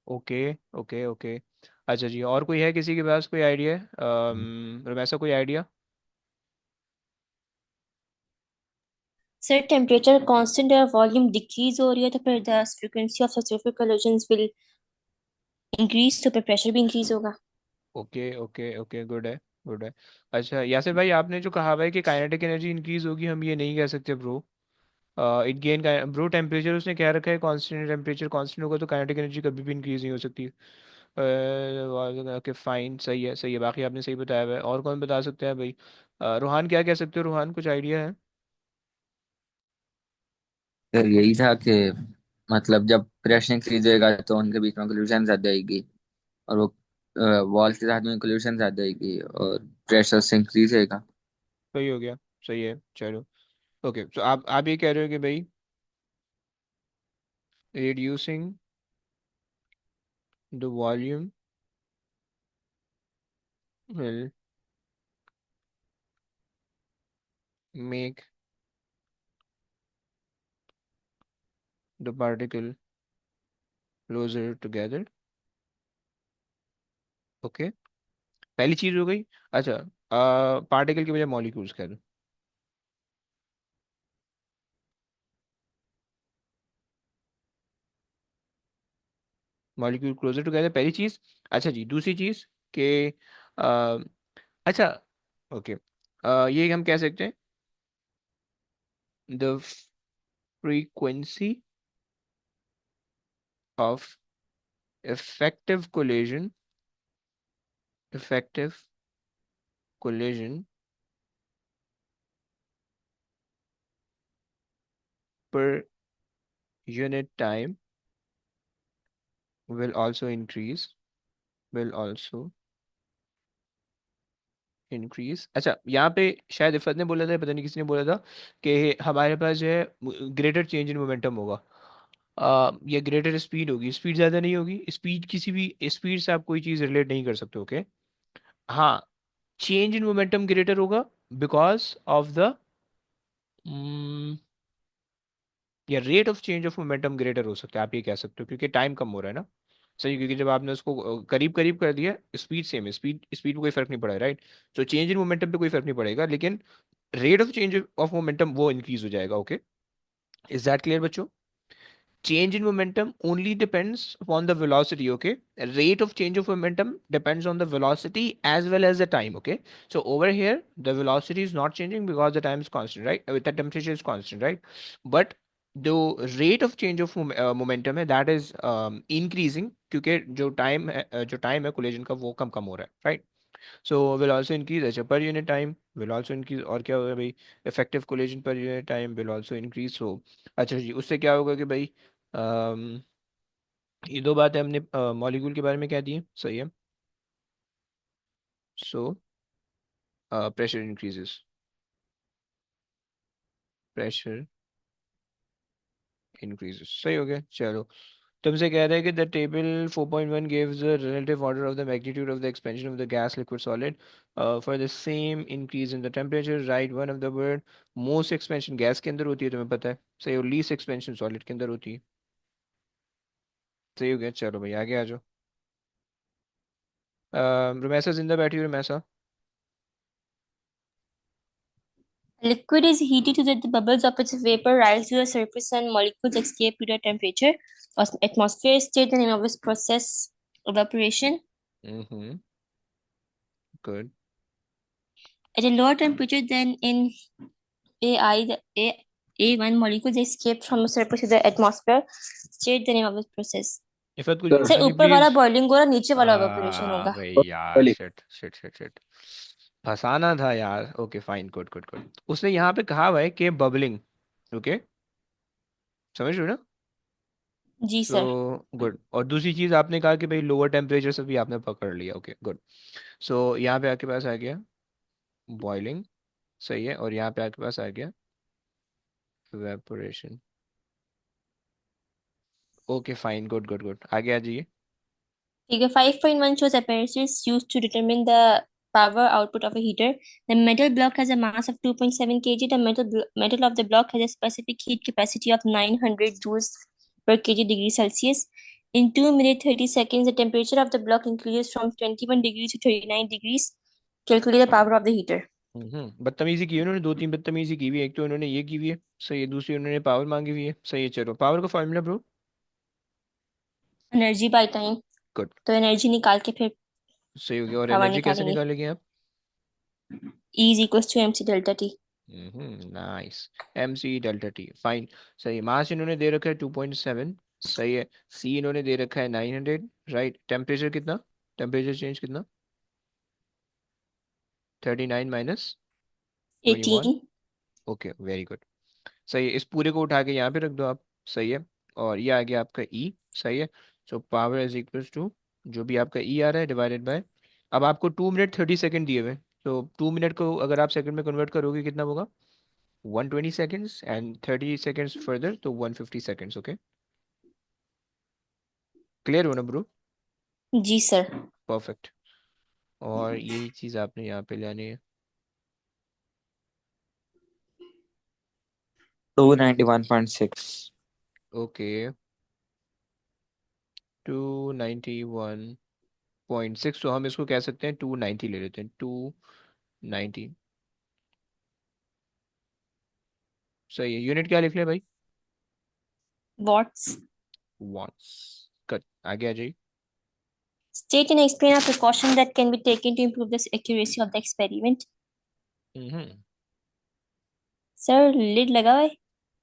Okay okay okay. अच्छा जी, और कोई है किसी के पास कोई आइडिया है? रमेशा कोई आइडिया? सर टेम्परेचर कांस्टेंट है, वॉल्यूम डिक्रीज हो रही है, तो फिर the frequency of successive collisions will increase, तो फिर प्रेशर भी इंक्रीज होगा। ओके ओके ओके, गुड है, गुड है। अच्छा यासिर भाई आपने जो कहा भाई कि काइनेटिक एनर्जी इंक्रीज होगी, हम ये नहीं कह सकते bro. It gain bro temperature उसने क्या रखा है कांस्टेंट, टेम्परेचर कांस्टेंट होगा तो काइनेटिक एनर्जी कभी भी इंक्रीज नहीं हो सकती। ओके फाइन, सही है, सही है, बाकी आपने सही बताया हुआ है। और कौन बता सकता है भाई? रूहान क्या कह सकते हो? रूहान कुछ आइडिया है? फिर यही था कि मतलब जब प्रेशर इंक्रीज होएगा तो उनके बीच में कोलिजन ज्यादा आएगी, और वो वॉल के साथ में कोलिजन ज्यादा आएगी, और प्रेशर से इंक्रीज होएगा। सही हो गया, सही है, चलो। ओके, तो आप ये कह रहे हो कि भाई reducing the volume will make the particle closer together। Okay, पहली चीज हो गई। अच्छा, पार्टिकल की बजाय मॉलिक्यूल्स कह दो। मॉलिक्यूल क्लोजर टुगेदर पहली चीज। अच्छा जी, दूसरी चीज के अ, अच्छा, ओके, ये हम कह सकते हैं the frequency of effective collision, effective collision per unit time will also increase, will also increase। अच्छा, यहाँ पे शायद इफ़त ने बोला था, पता नहीं किसी ने बोला था कि हमारे पास जो है ग्रेटर चेंज इन मोमेंटम होगा, या ग्रेटर स्पीड होगी। स्पीड ज़्यादा नहीं होगी, स्पीड किसी भी स्पीड से आप कोई चीज़ रिलेट नहीं कर सकते। ओके, हाँ, चेंज इन मोमेंटम ग्रेटर होगा बिकॉज ऑफ द, या rate of change of momentum greater हो सकता है, आप ये कह सकते हो, क्योंकि टाइम कम हो रहा है ना। सही, क्योंकि जब आपने उसको करीब करीब कर दिया, स्पीड सेम है, स्पीड पे कोई फर्क नहीं पड़ा है, राइट। तो चेंज इन मोमेंटम पे कोई फर्क नहीं पड़ेगा, लेकिन rate of change of momentum वो इंक्रीज हो जाएगा। ओके, इज दैट क्लियर बच्चों? Change in momentum only depends upon the velocity. Okay, rate of change of momentum depends on the velocity as well as the time. Okay, so over here the velocity is not changing because the time is constant, right? With the temperature is constant, right? But the rate of change of momentum है that is increasing, क्योंकि जो टाइम है कोलिजन का वो कम कम हो रहा है, right? So will also increase। अच्छा, per unit time will also increase, और क्या होगा भाई, effective collision per unit time will also increase। so अच्छा जी, उससे क्या होगा कि भाई अम, ये दो बातें हमने मॉलिक्यूल के बारे में कह दी हैं, सही है। So pressure increases, pressure increases, सही हो गया, चलो। तुमसे कह रहे हैं कि the table 4.1 gives the relative order of the magnitude of the expansion of the gas liquid solid for the same increase in the temperature। write one of the word। Most expansion gas के अंदर होती है, तुम्हें पता है, सही। और लीस्ट एक्सपेंशन सॉलिड के अंदर होती है, सही हो गया, चलो भाई आगे आ जाओ। रुमैसा जिंदा बैठी हुई, Rumaisa. Liquid is heated so that the bubbles of its vapor rise to the surface and molecules escape to the temperature. Atmosphere state the name of this process, evaporation. Hmm, good. At a lower temperature than in AI, A1 molecules escape from the surface to the atmosphere. State the name of this process. इफत कुछ Sir, सर रोशनी ऊपर वाला प्लीज। बॉइलिंग होगा, नीचे वाला evaporation होगा। भाई यार, boiling। Shit shit shit shit, फंसाना था यार। Okay fine, good good good. उसने यहाँ पे कहा हुआ है कि बबलिंग। ओके, समझ रहे हो ना? जी सो सर। गुड। और दूसरी चीज आपने कहा कि भाई लोअर टेम्परेचर से भी आपने पकड़ लिया। Okay good. सो यहाँ पे आपके पास आ गया बॉइलिंग, सही है, और यहाँ पे आपके पास आ गया evaporation. Okay fine, good good good, आगे आ जाइए। Figure 5.1 shows appearances used to determine the power output of a heater. The metal block has a mass of 2.7 kg. The metal of the block has a specific heat capacity of 900 joules per kg degree Celsius. In 2 minutes 30 seconds, the temperature of the block increases from 21 degrees to 39 degrees. Calculate the power of the heater. बदतमीजी की है उन्होंने, दो तीन बदतमीजी की हुई है। एक तो उन्होंने ये की हुई है, सही है, दूसरी उन्होंने पावर मांगी हुई है, सही है। चलो, पावर का formula bro. Energy by time, good, तो एनर्जी निकाल के फिर सही हो गया। और पावर एनर्जी कैसे निकालेंगे। निकालेंगे आप? E is equals to mc delta t। Nice, M C delta T, fine. सही, मास इन्होंने दे रखा है 2.7, सही है। सी इन्होंने दे रखा है 900, राइट। टेम्परेचर कितना, टेम्परेचर चेंज कितना? 39 माइनस 21। 18। ओके वेरी गुड, सही है। इस पूरे को उठा के यहाँ पे रख दो आप, सही है। और ये आ गया आपका ई, सही है। So power is equals to जो भी आपका ई आ रहा है डिवाइडेड बाय, अब आपको 2 मिनट 30 सेकेंड दिए हुए, तो 2 मिनट को अगर आप सेकंड में कन्वर्ट करोगे कितना होगा? 120 सेकेंड्स, एंड 30 सेकेंड्स फर्दर तो 150 सेकेंड्स। ओके, क्लियर हो ना ब्रो? जी सर। परफेक्ट। और यही चीज़ आपने यहाँ पे लानी है। 291.6। ओके, 291.6, तो हम इसको कह सकते हैं 290 ले लेते हैं, 290। सही है। यूनिट क्या लिख ले भाई? वॉट्स। वॉट्स। कट, आगे आ जाइए। State and explain a precaution that can be taken to improve the accuracy of the experiment. Hmm. Sir lid लगा हुआ है।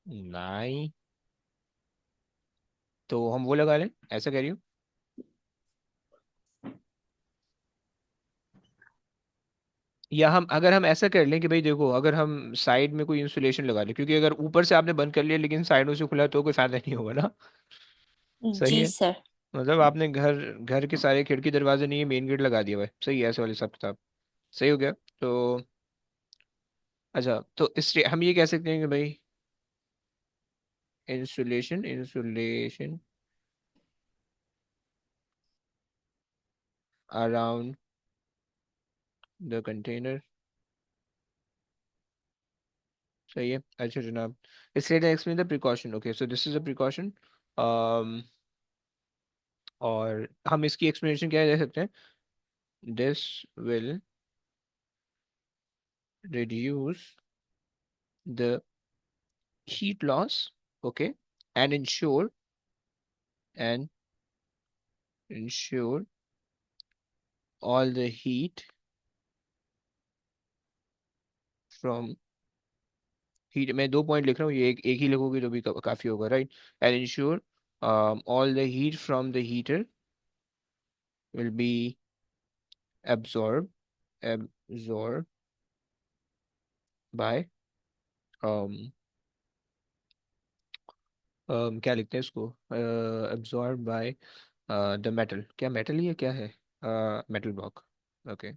नहीं, तो हम वो लगा लें, ऐसा कह रही हूँ। या हम, अगर हम ऐसा कर लें कि भाई देखो, अगर हम साइड में कोई इंसुलेशन लगा लें, क्योंकि अगर ऊपर से आपने बंद कर लिया लेकिन साइडों से खुला तो कोई फायदा नहीं होगा ना। सही जी है। सर। मतलब आपने घर घर के सारे खिड़की दरवाजे नहीं है, मेन गेट लगा दिया हुआ है, सही है, ऐसे वाले सब किताब। सही हो गया। तो अच्छा, तो इस हम ये कह सकते हैं कि भाई insulation insulation around the container. सही है। अच्छा जनाब, state and explain the precaution. Okay, so this is a precaution. और हम इसकी एक्सप्लेनेशन क्या दे सकते हैं? This will reduce the heat loss, okay, and and ensure all the heat from heat, मैं 2 पॉइंट लिख रहा हूँ, ये एक ही लिखोगे तो भी काफी होगा, right? And ensure all the heat from the heater will be absorbed absorbed by um, क्या लिखते हैं इसको? absorbed by the metal, क्या मेटल ही है, क्या है? Metal block. Okay,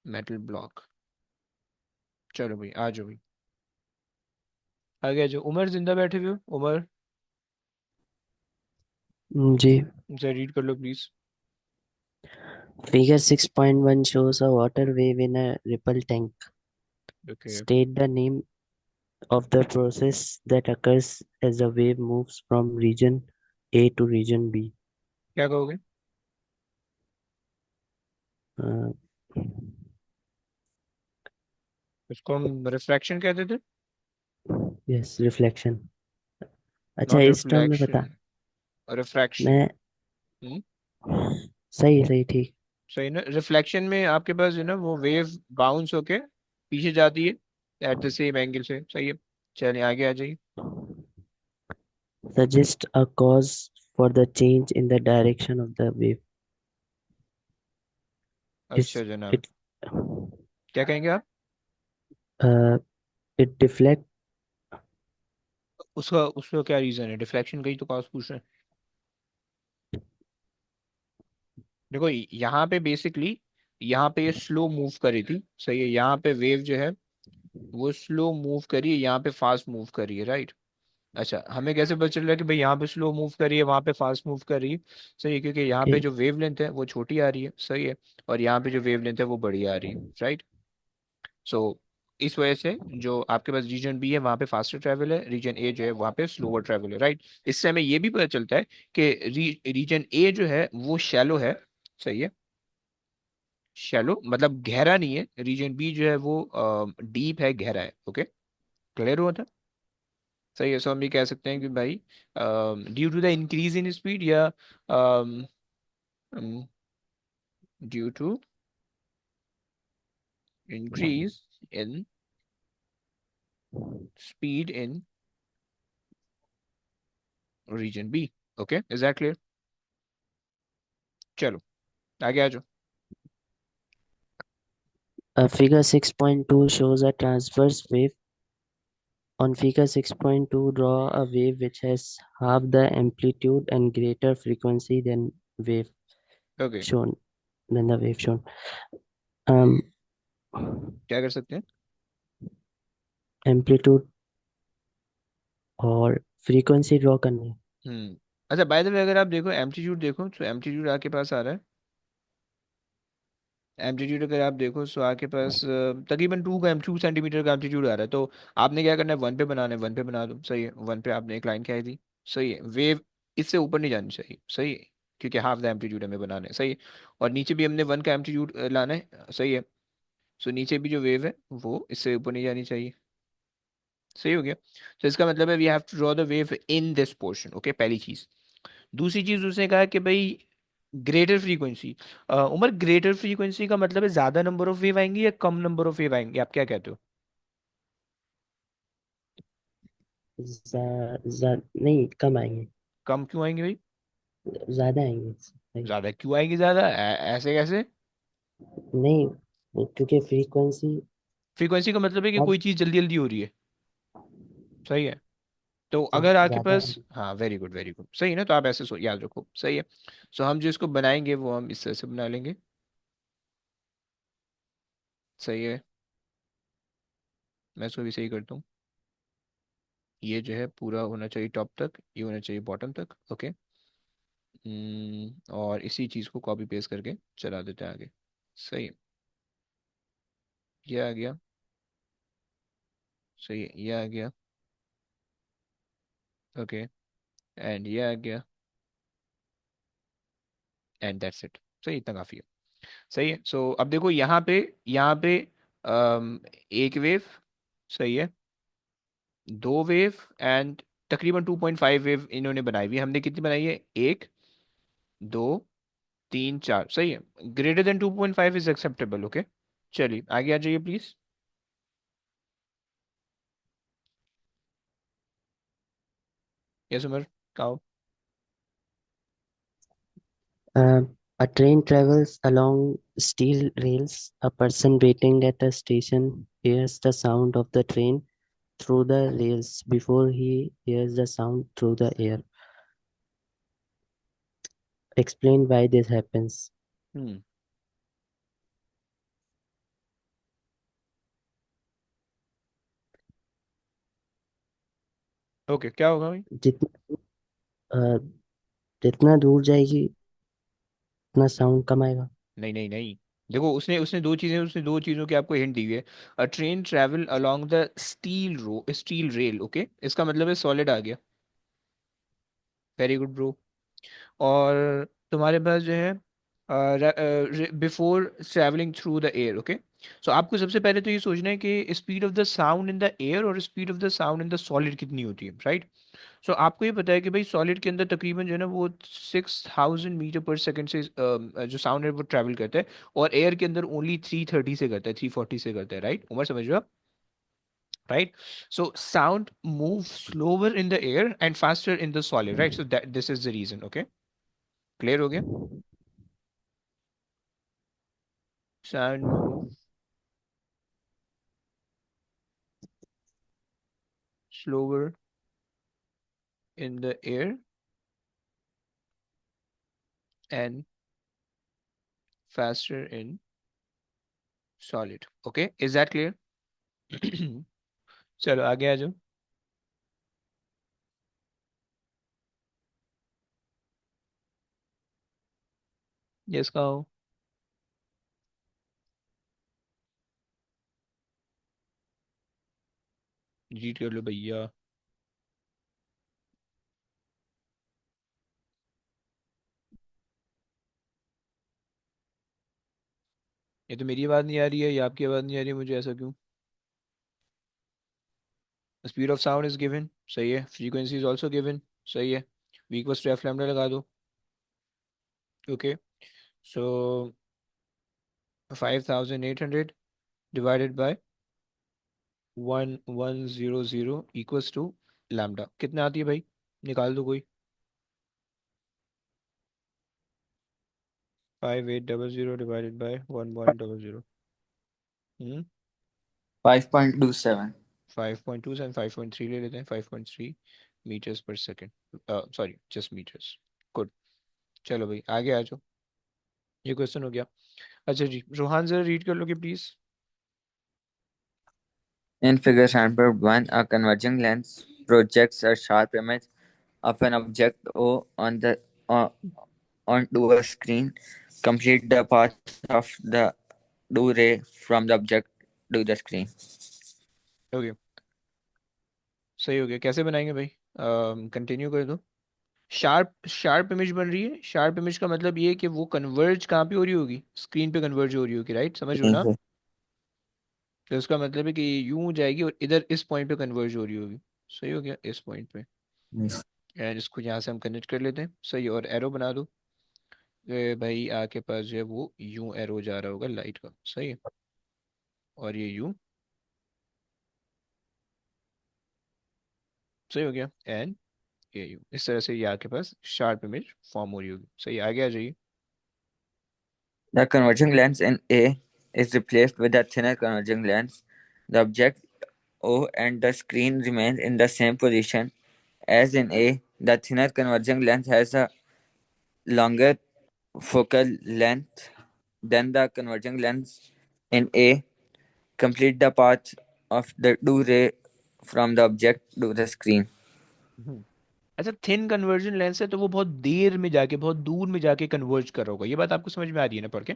metal block. चलो भाई, आ जाओ भाई, आ गया जो। उमर जिंदा बैठे हुए हो? उमर, जी। जरा रीड कर लो please. Figure 6.1 shows a water wave in a ripple tank. Okay, State the name of the process that occurs as the wave moves from region A to region B. क्या कहोगे? Uh, उसको हम रिफ्रैक्शन कहते थे। yes, reflection. अच्छा, नॉट इस टर्म में रिफ्लेक्शन, बता। रिफ्रैक्शन। मैं सही सही ठीक। सही ना? रिफ्लेक्शन में आपके पास है ना, वो वेव बाउंस होके पीछे जाती है एट द सेम एंगल से। सही है। चलिए आगे आ जाइए। Suggest a cause for the change in the direction of the wave. अच्छा Is जनाब, it क्या कहेंगे आप? uh, it deflect? उसका उसका क्या रीजन है? डिफ्लेक्शन का ही तो कॉज पूछ रहे हैं। देखो यहाँ पे बेसिकली, यहाँ पे ये स्लो मूव करी थी, सही है, यहाँ पे वेव जो है वो स्लो मूव करी है, यहाँ पे फास्ट मूव करी है, राइट? अच्छा, हमें कैसे पता चल रहा है कि भाई यहाँ पे स्लो मूव कर रही है, वहां पे फास्ट मूव कर रही है? सही है, क्योंकि यहाँ पे Okay. जो वेव लेंथ है वो छोटी आ रही है, सही है, और यहाँ पे जो वेव लेंथ है वो बड़ी आ रही है, राइट? सो इस वजह से जो आपके पास रीजन बी है वहाँ पे फास्टर ट्रैवल है, रीजन ए जो है वहाँ पे स्लोअर ट्रैवल है, राइट? इससे हमें ये भी पता चलता है कि रीजन ए जो है वो शैलो है। सही है, शैलो मतलब गहरा नहीं है। रीजन बी जो है वो डीप है, गहरा है। ओके, क्लियर हुआ था? सही है। सो हम ये कह सकते हैं कि भाई due to the increase in speed, या due to increase in speed in region B. Okay, is that clear? चलो आगे आ जाओ। Figure 6.2 shows a transverse wave. On figure 6.2, draw a wave which has half the amplitude and greater frequency than wave okay, shown. than the wave shown. Um, क्या कर सकते हैं? amplitude और frequency ड्रॉ करनी है. अच्छा, बाय द वे अगर आप देखो एम्पलीट्यूड देखो तो एम्पलीट्यूड आपके पास आ रहा है। एम्पलीट्यूड अगर आप देखो तो आपके पास तकरीबन 2 सेंटीमीटर का एम्पलीट्यूड आ रहा है। तो आपने क्या करना है, 1 पे बनाना है, 1 पे बना दो, सही है। 1 पे आपने एक लाइन खींच दी, सही है। वेव इससे ऊपर नहीं जानी चाहिए, सही है, क्योंकि हाफ द एम्पलीट्यूड हमें बनाना है, सही है। और नीचे भी हमने 1 का एम्पलीट्यूड लाना है, सही है। सो नीचे भी जो वेव है वो इससे ऊपर नहीं जानी चाहिए, सही हो गया। तो इसका मतलब है we have to draw the wave in this portion, okay, पहली चीज। दूसरी चीज उसने कहा कि भाई greater frequency. Umar, greater frequency का मतलब है ज्यादा नंबर ऑफ वेव आएंगे या कम नंबर ऑफ वेव आएंगे, आप क्या कहते हो? नहीं, कम आएंगे. कम क्यों आएंगे भाई? ज्यादा आएंगे भाई. ज्यादा क्यों आएंगे? ज्यादा ऐसे कैसे? नहीं, क्योंकि फ्रीक्वेंसी फ्रीक्वेंसी का मतलब है कि अब कोई चीज जल्दी जल्दी हो रही है, सही है। तो अगर आपके ज्यादा पास, आएंगे. हाँ, वेरी गुड वेरी गुड, सही है ना। तो आप ऐसे याद रखो, सही है। सो हम जो इसको बनाएंगे वो हम इस तरह से बना लेंगे, सही है। मैं इसको भी सही करता हूँ। ये जो है पूरा होना चाहिए टॉप तक, ये होना चाहिए बॉटम तक, ओके। और इसी चीज़ को कॉपी पेस्ट करके चला देते हैं आगे, सही है। ये आ गया, सही है, ये आ गया, ओके। एंड ये आ गया, एंड दैट्स इट, सही, इतना काफ़ी है, सही है। सो अब देखो यहाँ पे एक वेव, सही है, दो वेव, एंड तकरीबन 2.5 वेव इन्होंने बनाई हुई है। हमने कितनी बनाई है? एक, दो, तीन, चार, सही है। Greater than 2.5 is acceptable, okay. चलिए आगे आ जाइए प्लीज। यस उमर, कहो। Uh, a train travels along steel rails. A person waiting at a station hears the sound of the train through the rails before he hears the sound through the air. Explain why this happens. Hmm okay, क्या होगा भाई? जितना अ, जितना दूर जाएगी उतना साउंड कम आएगा. नहीं नहीं नहीं, देखो उसने उसने दो चीजों की आपको हिंट दी हुई है। अ train travel along the steel rail, okay, इसका मतलब है सॉलिड आ गया, वेरी गुड ब्रो। और तुम्हारे पास जो है before travelling through the air, okay. So आपको सबसे पहले तो ये सोचना है कि speed of the sound in the air और speed of the sound in the solid कितनी होती है, राइट। सो आपको ये पता है कि भाई सॉलिड के अंदर तकरीबन जो है ना वो 6000 मीटर पर सेकेंड से जो साउंड है वो ट्रैवल करता है। और एयर के अंदर ओनली 330 से करता है, 340 से करता है, राइट। उमर समझ रहे हो आप? Right. So sound move slower in the air and faster in the solid, right. So that this is the reason, okay. Clear हो गया? Sound move slower in the air and faster in solid, okay, is that clear? चलो आगे आ जाओ। यस कहो। जीत कर लो भैया। ये तो मेरी आवाज नहीं आ रही है या आपकी आवाज नहीं आ रही है मुझे, ऐसा क्यों? Speed of sound is given, सही है। फ्रीक्वेंसी इज ऑल्सो गिवन, सही है। V equals to F lambda लगा दो, okay. So 5800 divided by 1100 equals to lambda कितना आती है भाई? निकाल दो कोई। 5800 डिवाइडेड बाय 1100। 5.27। 5.2 से 5.3 ले लेते हैं, 5.3 मीटर्स पर second, sorry just metres. Good. चलो भाई आगे आ जाओ। ये क्वेश्चन हो गया। अच्छा जी, रोहान जरा रीड कर लोगे please. In figure sample 1, a converging lens projects a sharp image of an object O on, onto a screen. Complete the path of the do ray from the object to the screen. Okay, सही हो गया। कैसे बनाएंगे भाई? कंटिन्यू कर दो। शार्प शार्प इमेज बन रही है। शार्प इमेज का मतलब ये है कि वो कन्वर्ज कहाँ पे हो रही होगी? स्क्रीन पे कन्वर्ज हो रही होगी, राइट? समझ लो Screen ना। पे। तो उसका मतलब है कि ये यूं जाएगी और इधर इस पॉइंट पे कन्वर्ज हो रही होगी। सही हो गया, इस पॉइंट पे। Yes. एंड इसको यहाँ से हम कनेक्ट कर लेते हैं। सही, और एरो बना दो। भाई आके पास जो है वो यूं एरो जा रहा होगा लाइट का। सही है। और ये यूं। सही हो गया। एंड ये यूं, इस तरह से ये आपके पास शार्प इमेज फॉर्म हो रही होगी। सही, आगे आ जाइए। The converging lens in A is replaced with a thinner converging lens. The object O and the screen remain in the same position as in A. The thinner converging lens has a longer focal length than the converging lens in A. Complete the path of the two ray from the object to the screen. हम्म। अच्छा, थिन कन्वर्जन लेंस है तो वो बहुत देर में जाके, बहुत दूर में जाके कन्वर्ज कर रहा होगा। ये बात आपको समझ में आ रही है ना पढ़ के?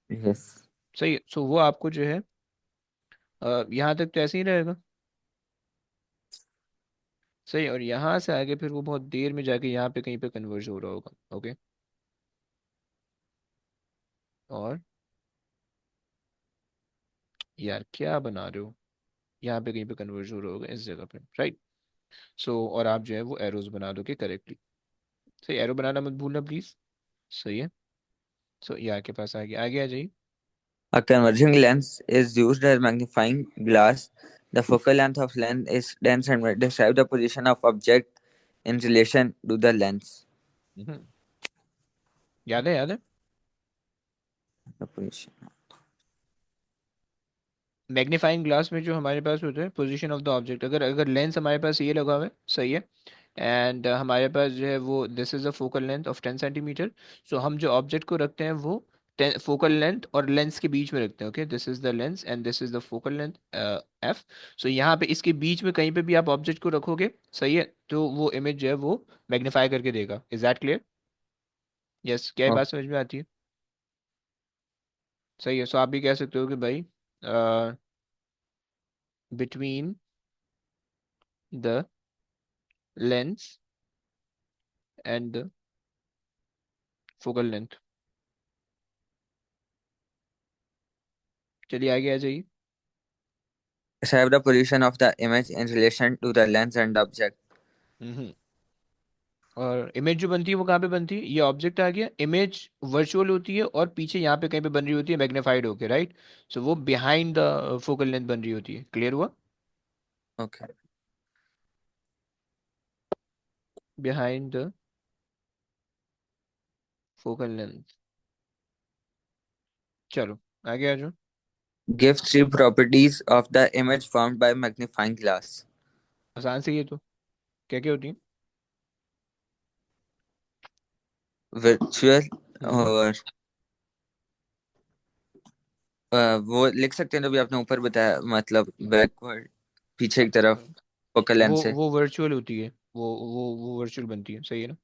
Yes. सही है। सो वो आपको जो है यहाँ तक तो ऐसे ही रहेगा। सही, और यहाँ से आगे फिर वो बहुत देर में जाके यहाँ पे कहीं पे कन्वर्ज हो रहा होगा। ओके, और यार क्या बना रहे हो? यहाँ पे कहीं पे कन्वर्ज हो रहा होगा इस जगह पे, राइट? सो और आप जो है वो एरोज बना दोगे करेक्टली। सही, एरो बनाना मत भूलना प्लीज। सही है। सो ये आपके पास आगे आगे आ जाइए। A converging lens is used as magnifying glass. The focal length of lens is dense and will describe the position of object in relation to the lens. हम्म, याद है, याद है। The position. मैग्नीफाइंग ग्लास में जो हमारे पास होता है पोजीशन ऑफ द ऑब्जेक्ट, अगर अगर लेंस हमारे पास ये लगा हुआ है, सही है। एंड हमारे पास जो है वो this is a focal length of 10 centimetre. So हम जो ऑब्जेक्ट को रखते हैं वो फोकल लेंथ और लेंस के बीच में रखते हैं। Okay, this is the lens and this is the focal length F. So यहाँ पे इसके बीच में कहीं पे भी आप ऑब्जेक्ट को रखोगे, सही है, तो वो इमेज जो है वो मैग्नीफाई करके देगा। Is that clear? यस, क्या ये Oh, बात समझ में आती है? सही है। सो आप भी कह सकते हो कि भाई between the lens and the focal length. चलिए आगे आ जाइए। describe the position of the image in relation to the lens and the object. हम्म। और इमेज जो बनती है वो कहाँ पे बनती है? ये ऑब्जेक्ट आ गया, इमेज वर्चुअल होती है और पीछे यहाँ पे कहीं पे बन रही होती है मैग्नीफाइड होके, राइट? सो वो बिहाइंड द फोकल लेंथ बन रही होती है। क्लियर हुआ? Okay. Behind the focal length. चलो आगे आ जाओ। Give three properties of the image formed by magnifying glass. आसान से ये तो क्या क्या होती है? Virtual हम्म। और वो लिख सकते हैं जो भी आपने ऊपर बताया, मतलब बैकवर्ड, पीछे की तरफ फोकल लेंथ से। वो वर्चुअल होती है। वो वर्चुअल बनती है, सही है ना?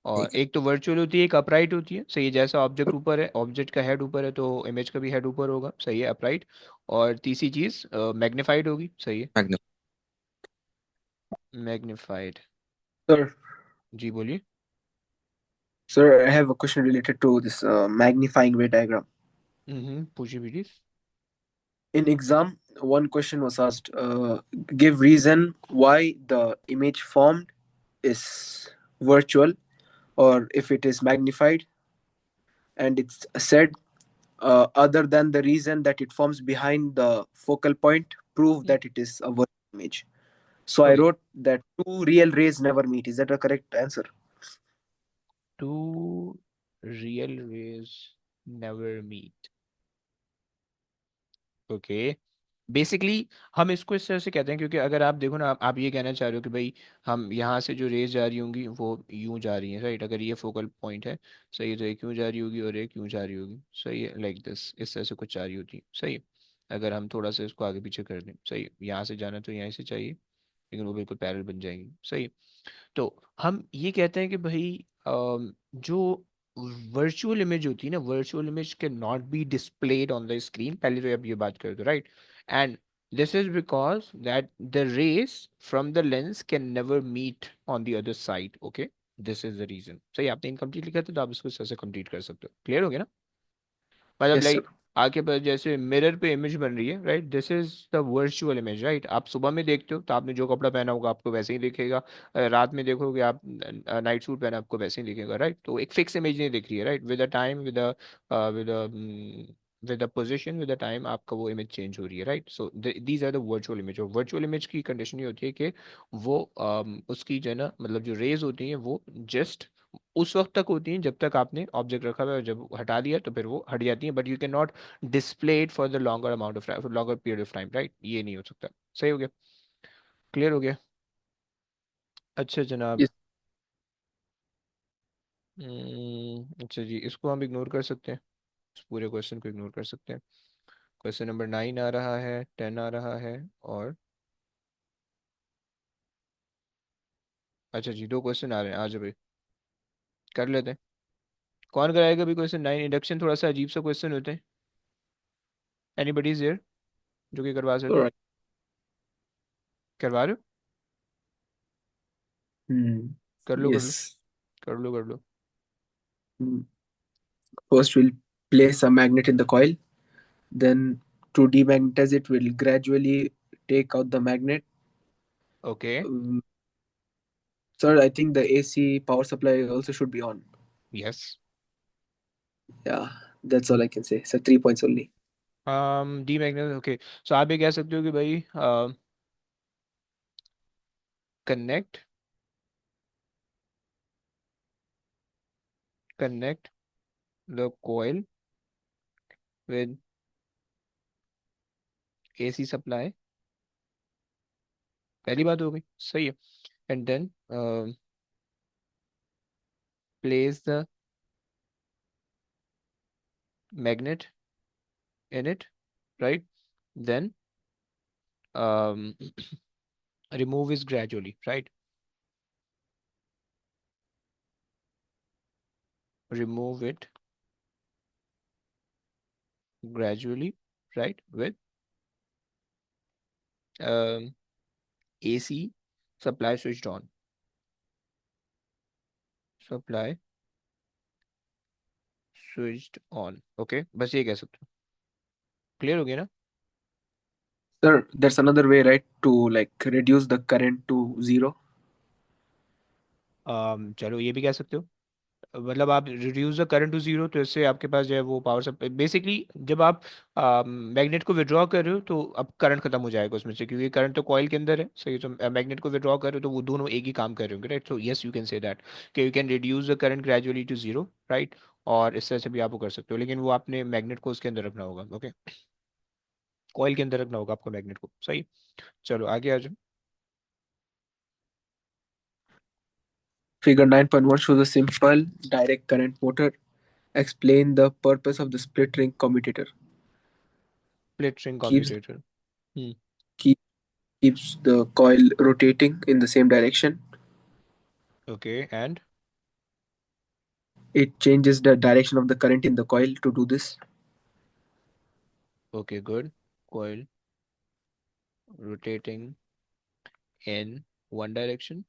और ठीक एक तो वर्चुअल होती है, एक अपराइट होती है। सही है, जैसा ऑब्जेक्ट ऊपर है, ऑब्जेक्ट का हेड ऊपर है तो इमेज का भी हेड ऊपर होगा। सही है, अपराइट। और तीसरी चीज मैग्नीफाइड होगी। सही है, है। मैग्नीफाइड। Sir, जी बोलिए। sir, I have a question related to this magnifying way diagram. पूछिए please. In exam, one question was asked: give reason why the image formed is virtual, or if it is magnified, and it's said other than the reason that it forms behind the focal point, prove that it is a virtual image. So I okay, wrote that two real rays never meet. Is that a correct answer? Two real rays never meet. Okay, basically हम इसको इस तरह से कहते हैं, क्योंकि अगर आप देखो ना, आप ये कहना चाह रहे हो कि भाई हम यहाँ से जो रेज जा रही होंगी वो यूं जा रही हैं, राइट? अगर ये फोकल पॉइंट है, सही है, तो एक यूं जा रही होगी और एक यूं जा रही होगी, सही है, लाइक दिस, इस तरह से कुछ जा रही होती है, सही है। अगर हम थोड़ा सा इसको आगे पीछे कर दें, सही है, यहाँ से जाना तो यहाँ से चाहिए, लेकिन वो बिल्कुल पैरेलल बन जाएंगी, सही है। तो हम ये कहते हैं कि भाई जो वर्चुअल इमेज होती है ना, virtual image can not be displayed on the screen, पहले तो आप ये बात कर दो, right? And this is because that the rays from the lens can never meet on the other side, okay? This is the reason. सही, आपने इनकम्प्लीट लिखा था तो आप इसको इस तरह से कंप्लीट कर सकते हो। क्लियर हो गया ना? मतलब Yes, sir. लाइक आपके पास जैसे मिरर पे इमेज बन रही है, right? This is the virtual image, right? आप सुबह में देखते हो तो आपने जो कपड़ा पहना होगा आपको वैसे ही दिखेगा, रात में देखोगे आप नाइट सूट पहना आपको वैसे ही दिखेगा, राइट? तो एक फिक्स इमेज नहीं दिख रही है, right? With the time, with the position, with the time आपका वो इमेज चेंज हो रही है, right? So these are the virtual image. और वर्चुअल इमेज की कंडीशन ये होती है कि वो उसकी जो है ना, मतलब जो रेज होती हैं वो जस्ट उस वक्त तक होती हैं जब तक आपने ऑब्जेक्ट रखा हुआ है, और जब हटा दिया तो फिर वो हट जाती हैं, but you can not display it for the longer amount of time, longer period of time, right? ये नहीं हो सकता। सही हो गया? क्लियर हो गया? अच्छा जनाब। Yes. अच्छा जी, इसको हम इग्नोर कर सकते हैं, इस पूरे क्वेश्चन को इग्नोर कर सकते हैं। क्वेश्चन नंबर 9 आ रहा है, 10 आ रहा है, और अच्छा जी, दो क्वेश्चन आ रहे हैं, आज भाई कर लेते हैं। कौन कराएगा अभी क्वेश्चन 9? इंडक्शन थोड़ा सा अजीब सा क्वेश्चन होते हैं। एनीबडी इज देयर जो कि करवा All सके? right. करवा रहे हो? Hmm. कर लो कर लो Yes. कर लो कर लो। Hmm. First, we'll place a magnet in the coil. Then, to demagnetize it, we'll gradually take out the magnet. Okay. Um, Sir, I think the AC power supply also should be on. Yes. Yeah, that's all I can say. So 3 points only. D magnet, okay. So आप ये कह सकते हो कि भाई connect connect the coil with AC supply, पहली बात हो गई, सही है। And then place the magnet in it, right? Then um, remove it gradually, right? Remove it gradually, right? With um, AC supply switched on, supply switched on, okay? बस ये कह सकते हो। क्लियर हो गया ना? Sir, there's another way, right, to like reduce the current to zero. चलो ये भी कह सकते हो, मतलब आप reduce the current to zero, तो इससे आपके पास जो है वो पावर सप्लाई, बेसिकली जब आप मैग्नेट को विड्रॉ कर रहे हो तो अब करंट खत्म हो जाएगा उसमें से, क्योंकि करंट तो कॉइल के अंदर है, सही है? तो मैग्नेट को विड्रॉ कर रहे हो तो वो दोनों एक ही काम कर रहे होंगे, right? So yes, you can say that कि you can reduce the current gradually to zero, right? और इस तरह से भी आप वो कर सकते हो, लेकिन वो आपने मैग्नेट को उसके अंदर रखना होगा, ओके? कॉइल के अंदर रखना होगा आपको मैग्नेट को, सही। चलो आगे आ जाओ। Figure 9.1 shows a simple direct current motor. Explain the purpose of the split ring commutator. Split ring Keeps commutator. Hmm. keep, keeps the coil rotating in the same direction. Okay and It changes the direction of the current in the coil to do this. Okay good. Coil rotating in one direction,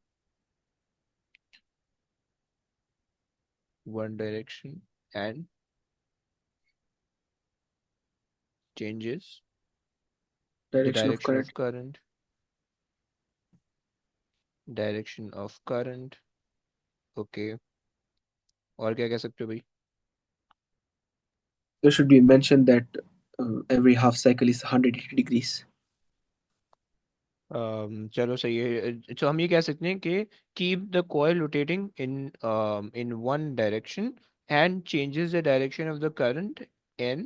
and changes the Direction of direction current. of current, direction of current, okay? और क्या कह सकते हो भाई? There should be mentioned that every half cycle is 180 degrees. चलो सही है, तो हम ये कह सकते हैं कि keep the coil rotating in one direction and changes the direction of the current in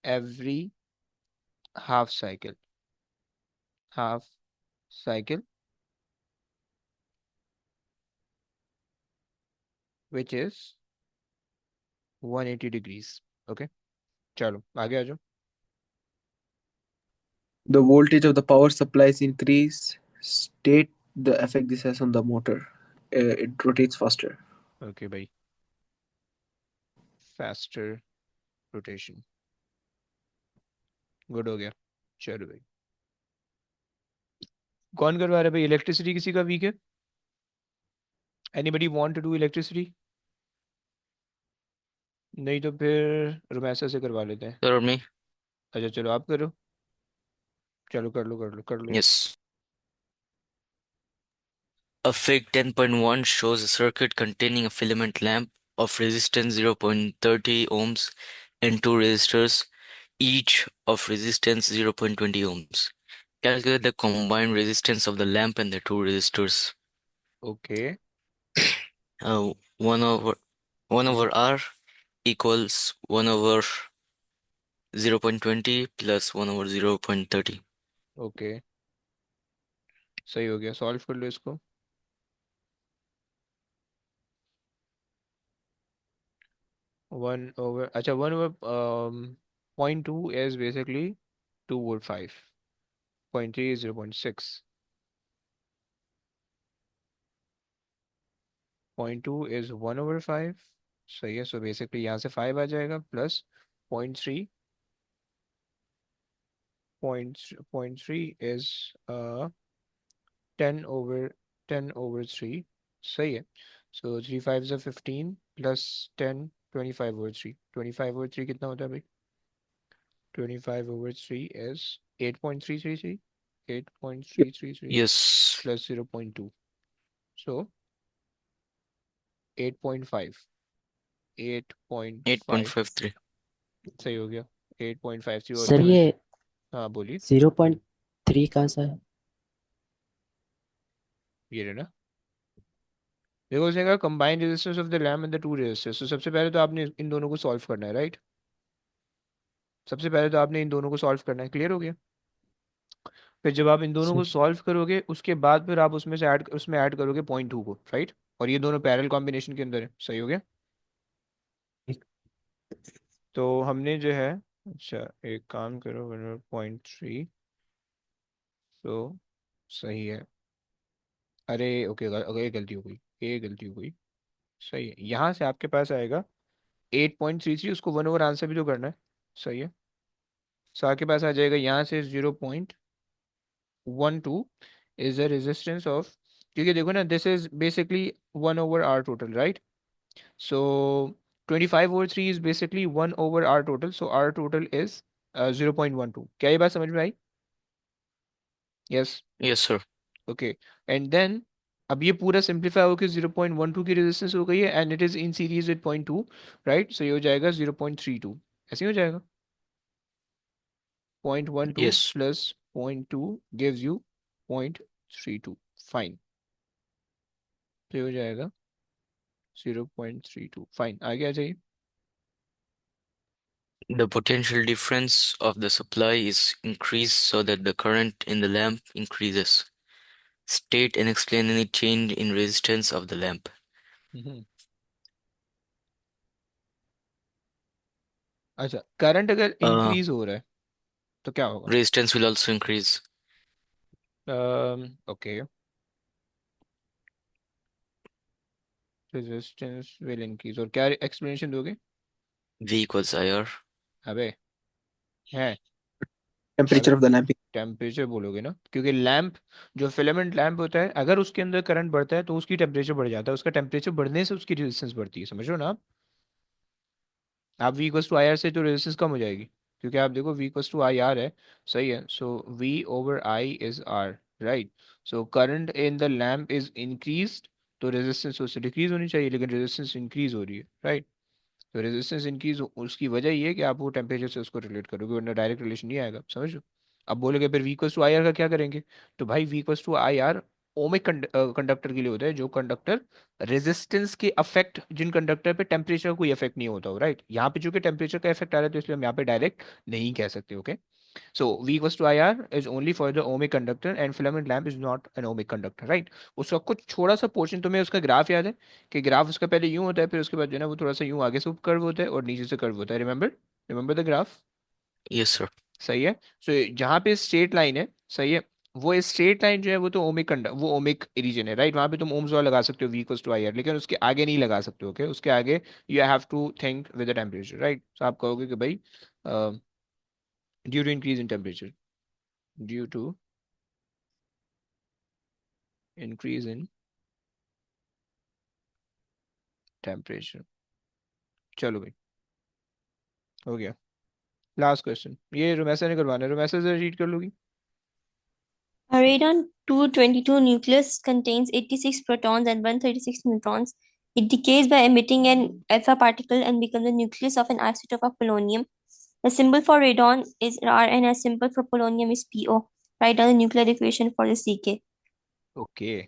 every half cycle, half cycle, which is 180 degrees. Okay, चलो आगे आ जाओ. The voltage of the power supply is increased. State the effect this has on the motor. It rotates faster. Okay भाई, faster rotation. गुड हो गया. चलो भाई, कौन करवा रहा है भाई? इलेक्ट्रिसिटी किसी का वीक है? Anybody want to do electricity? नहीं तो फिर रुमैसा से करवा लेते हैं. Sir, me? अच्छा चलो आप करो. चलो कर लो कर लो कर लो. Yes. A Fig 10.1 shows a circuit containing a filament lamp of resistance 0.30 ohms and two resistors, each of resistance 0.20 ohms. Calculate the combined resistance of the lamp and the two resistors. Okay. 1 over R equals 1 over 0.20 plus 1 over 0.30. Okay, सही हो गया. सॉल्व कर लो इसको. 1 over, अच्छा 1 over 0.2 is basically 2 over 5. 0.3 is 0.6. 0.2 is 1 over 5. सही है. सो बेसिकली यहाँ से 5 आ जाएगा प्लस 0.3. 0.3 is 10 over 3. सही है. सो 3 5s are 15 प्लस 10, 25/3. 25/3 कितना होता है भाई? 25/3 is 8.333. 8.333 Yes, plus 0.2. So 8.5. 8.5. 8.53. सही हो गया. 8.53 और सर जो ये इस. हाँ बोलिए. 0.3 कहाँ सा है? ये रहा ना. देखो उसने कहा combined resistance of the lamp and the two resistors. तो सबसे पहले तो आपने इन दोनों को सॉल्व करना है, राइट? सबसे पहले तो आपने इन दोनों को सॉल्व करना है. क्लियर हो गया? फिर जब आप इन दोनों को सर सॉल्व करोगे उसके बाद फिर आप उसमें ऐड करोगे 0.2 को, राइट? और ये दोनों पैरेलल कॉम्बिनेशन के अंदर है. सही हो गया? तो हमने जो है, अच्छा एक काम करो, 0.3. तो सही है. अरे ओके, ये गलती हो गई. ये गलती हो गई. सही है. यहाँ से आपके पास आएगा 8.33. उसको 1 ओवर आंसर भी तो करना है. सही है. सो आपके पास आ जाएगा यहाँ से 0.12 इज द रेजिस्टेंस ऑफ. क्योंकि देखो ना, this is basically 1 over R total, right? So 25/3 is basically 1 over R total. So R total is 0.12. क्या ये बात समझ में आई? Yes. Yes, sir. Okay. And then अब ये पूरा सिंप्लीफाई होकर 0.12 की रेजिस्टेंस हो गई है and it is in series with 0.2, right? So ये हो जाएगा 0.32. ऐसे ही हो जाएगा. 0.12 Yes. plus 0.2 gives you 0.32. Fine. तो ये हो जाएगा 0.32. फाइन. आगे आ जाइए. The potential difference of the supply is increased so that the current in the lamp increases. State and explain any change in resistance of the lamp. हम्म. अच्छा, करंट अगर Uh, इंक्रीज हो रहा है तो क्या होगा? Resistance will also increase. Okay. Resistance will increase. और क्या एक्सप्लेनेशन दोगे? V equals IR. अबे है. Temperature अगर of the lamp. टेम्परेचर बोलोगे ना, क्योंकि लैंप, जो फिलामेंट लैंप होता है, अगर उसके अंदर करंट बढ़ता है तो उसकी टेम्परेचर बढ़ जाता है. उसका टेम्परेचर बढ़ने से उसकी रेजिस्टेंस बढ़ती है. समझ रहे हो ना आप V equals to I R से तो रेजिस्टेंस कम हो जाएगी. क्योंकि आप देखो V equals to I R है. सही है. So V over I is R, right? So current in the lamp is increase, तो रेजिस्टेंस उससे डिक्रीज होनी चाहिए, लेकिन रेजिस्टेंस इंक्रीज हो रही है, राइट? तो रेजिस्टेंस इंक्रीज, उसकी वजह ये है कि आप वो टेम्परेचर से उसको रिलेट करोगे, वरना डायरेक्ट रिलेशन नहीं आएगा. समझ लो. अब बोलोगे फिर V equals to I R का क्या करेंगे? तो भाई V equals to I R ohmic conductor के लिए होता है, जो कंडक्टर रेजिस्टेंस के अफेक्ट, जिन कंडक्टर पे टेम्परेचर का कोई इफेक्ट नहीं होता हो, राइट। यहाँ पे चूंकि टेम्परेचर का इफेक्ट आ रहा है तो इसलिए हम यहाँ पे डायरेक्ट नहीं कह सकते, okay. So V equals to IR is only for the ohmic conductor and filament lamp is not an ohmic conductor, right? उसका कुछ थोड़ा सा पोर्शन तुम्हें उसका ग्राफ याद है कि ग्राफ उसका पहले यूं होता है, फिर उसके बाद जो है ना वो थोड़ा सा यूं आगे से कर्व होता है और नीचे से कर्व होता है, remember, remember the graph. Yes, sir. सही है। सो जहाँ पे स्ट्रेट लाइन है, सही है, वो स्ट्रेट लाइन जो है वो तो ओमिक वो ओमिक रीजन है, राइट। वहाँ पे तुम ओम्स लॉ लगा सकते हो V equals to I R, लेकिन उसके आगे नहीं लगा सकते, ओके। उसके आगे you have to think with the temperature, right. तो आप कहोगे कि भाई due to increase in temperature, due to increase in temperature. चलो भाई, हो गया। लास्ट क्वेश्चन, ये रोमैसा ने करवाना है, रोमैसा से रीड कर लोगी। A radon-222 nucleus contains 86 protons and 136 neutrons. It decays by emitting an alpha particle and becomes the nucleus of an isotope of polonium. The symbol for radon is R and the symbol for polonium is PO. Write down the nuclear equation for the CK. Okay,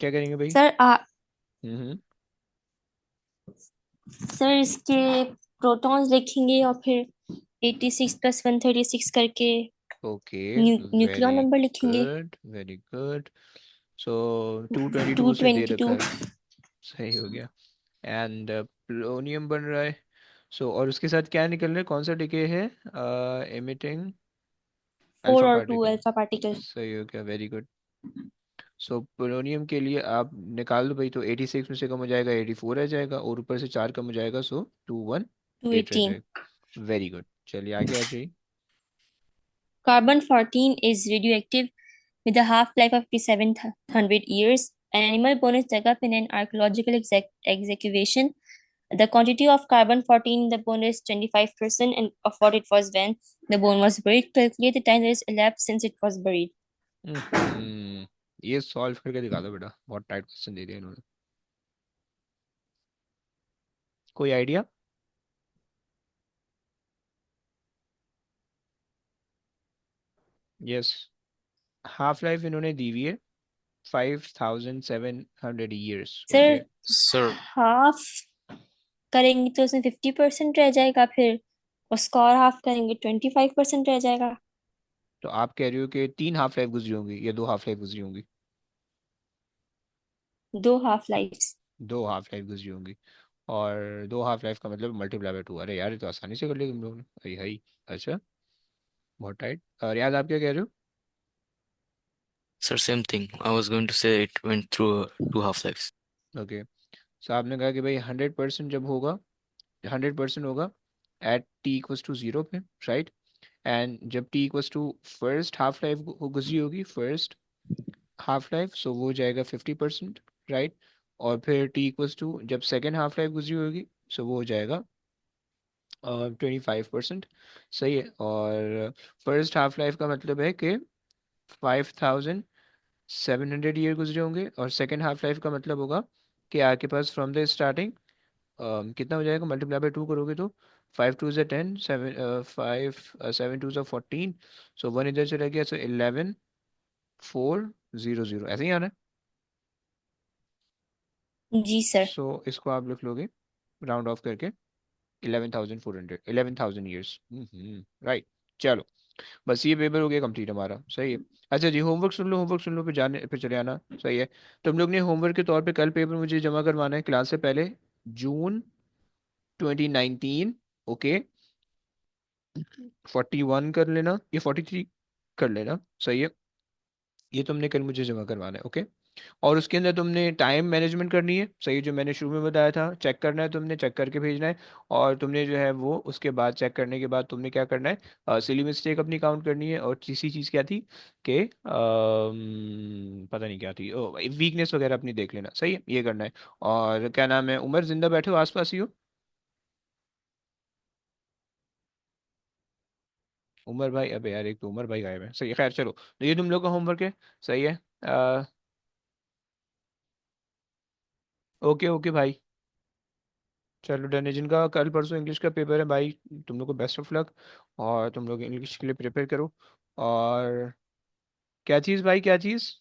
क्या करेंगे भाई? सर हम्म, सर इसके प्रोटॉन्स लिखेंगे और फिर 86 + 136 करके ओके, न्यूक्लियन वेरी नंबर लिखेंगे। Good, very good. सो 222 से दे रखा 222 है, सही हो गया। एंड पोलोनियम बन रहा है। सो और उसके साथ क्या निकल रहा है, कौन सा डिके है? एमिटिंग 4 अल्फा और 2 पार्टिकल, अल्फा पार्टिकल। सही हो गया, वेरी गुड। सो पोलोनियम के लिए आप निकाल दो भाई, तो 86 में से कम हो जाएगा 84 रह जाएगा, और ऊपर से 4 कम हो जाएगा, सो 218 रह 218. जाएगा। वेरी गुड, चलिए आगे आ जाइए। Carbon-14 is radioactive with a half-life of 700 years. An animal bone is dug up in an archaeological excavation. The quantity of carbon-14 in the bone is 25% and of what it was when the bone was buried. Calculate the time that is elapsed since it was buried. ये सॉल्व करके दिखा दो बेटा, बहुत टाइट क्वेश्चन दे दिया इन्होंने। कोई आइडिया? यस, हाफ लाइफ इन्होंने दी हुई है 5700 years, sir okay. Sir, half करेंगे तो उसमें 50% रह जाएगा, फिर उसका और हाफ करेंगे 25% रह जाएगा। तो आप कह रही हो कि 3 हाफ लाइफ गुजरी होंगी या 2 हाफ लाइफ गुजरी होंगी? 2 हाफ लाइफ्स। 2 हाफ लाइफ गुजरी होंगी, और 2 हाफ लाइफ का मतलब मल्टीप्लाई बाय 2। अरे यार, ये तो आसानी से कर लिया तुम लोगों ने, अरे हाई। अच्छा, बहुत टाइट। और याद, आप क्या कह रहे sir, same thing. I was going to say it went through two half-lives. हो? ओके, सो आपने कहा कि भाई 100% जब होगा, 100% होगा एट टी इक्वल्स टू 0 पे, राइट। एंड जब T equals to first half life गुजरी होगी, फर्स्ट हाफ लाइफ, सो वो हो जाएगा 50%, राइट। और फिर टी इक्वल्स टू जब सेकेंड हाफ लाइफ गुजरी होगी, सो वो हो जाएगा 25%, सही है। और फर्स्ट हाफ लाइफ का मतलब है कि 5700 ईयर गुजरे होंगे, और सेकेंड हाफ लाइफ का मतलब होगा कि आपके पास फ्रॉम द स्टार्टिंग कितना हो जाएगा, मल्टीप्लाई बाय 2 करोगे तो 5 2 10, 7 5 7 2 14, सो 1 इधर चला गया, सो 11 4 0 0, ऐसे ही आना है। जी सर। सो इसको आप लिख लोगे राउंड ऑफ करके 11,400, 11,000 ईयर्स, राइट। चलो, बस ये पेपर हो गया कंप्लीट हमारा, सही है। अच्छा जी, होमवर्क सुन लो, होमवर्क सुन लो, फिर जाने, फिर चले आना, सही है। तुम लोग ने होमवर्क के तौर पे कल पेपर मुझे जमा करवाना है क्लास से पहले, जून 2019, ओके। 41 कर लेना या 43 कर लेना, सही है। ये तुमने कल मुझे जमा करवाना है, ओके। और उसके अंदर तुमने टाइम मैनेजमेंट करनी है, सही, जो मैंने शुरू में बताया था, चेक करना है तुमने, चेक करके भेजना है। और तुमने जो है वो उसके बाद चेक करने के बाद तुमने क्या करना है, सिली मिस्टेक अपनी काउंट करनी है। और तीसरी चीज़ क्या थी कि पता नहीं क्या थी, वीकनेस वगैरह अपनी देख लेना, सही है, ये करना है। और क्या नाम है, उमर जिंदा बैठे हो, आसपास ही हो? उमर भाई, अबे यार, एक तो उमर भाई गायब है, सही है, खैर चलो, तो ये तुम लोग का होमवर्क है, सही है। ओके ओके भाई, चलो डन है। जिनका कल परसों इंग्लिश का पेपर है भाई, तुम लोग को बेस्ट ऑफ लक, और तुम लोग इंग्लिश के लिए प्रिपेयर करो। और क्या चीज़ भाई, क्या चीज़?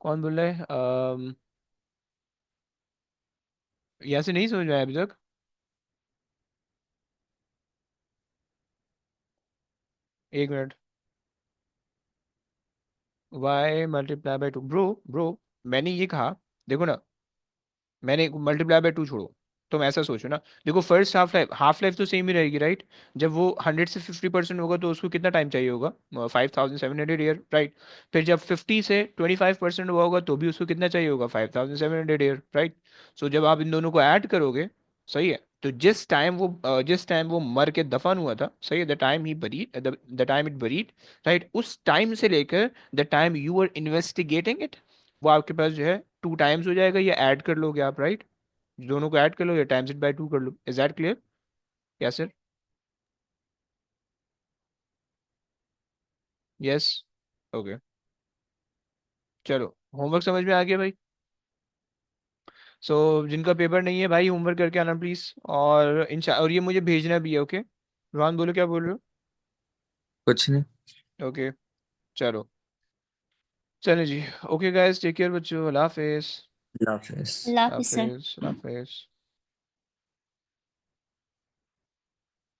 कौन बोल रहा है? यहाँ से नहीं समझ में आया अभी तक। एक minute. Y multiply by two, bro bro, मैंने ये कहा, देखो ना, मैंने मल्टीप्लाई बाय टू छोड़ो, तुम ऐसा सोचो ना, देखो फर्स्ट हाफ लाइफ तो सेम ही रहेगी राइट। जब वो 100 से 50% होगा तो उसको कितना टाइम चाहिए होगा? 5700 ईयर, राइट। फिर जब 50 से 25% हुआ होगा तो भी उसको कितना चाहिए होगा? 5700 ईयर, राइट। सो जब आप इन दोनों को ऐड करोगे, सही है, तो जिस टाइम वो मर के दफन हुआ था, सही है, the time it buried, right, उस टाइम से लेकर the time you are investigating it, वो आपके पास जो है 2 टाइम्स हो जाएगा, या ऐड कर लोगे आप, राइट। दोनों को ऐड कर लो या टाइम्स इट बाय 2 कर लो। Is that clear? Yes sir. Yes. Okay. चलो, होमवर्क समझ में आ गया भाई? सो जिनका पेपर नहीं है भाई, होमवर्क करके आना प्लीज, और ये मुझे भेजना भी है, ओके। रोहन बोलो, क्या बोल रहे कुछ नहीं। हो? ओके। चलो, चलो जी। ओके गाइस, टेक केयर बच्चों, अल्लाह हाफिज। अल्लाह हाफिज। अल्लाह हाफिज सर। हाफिज, हाफिज।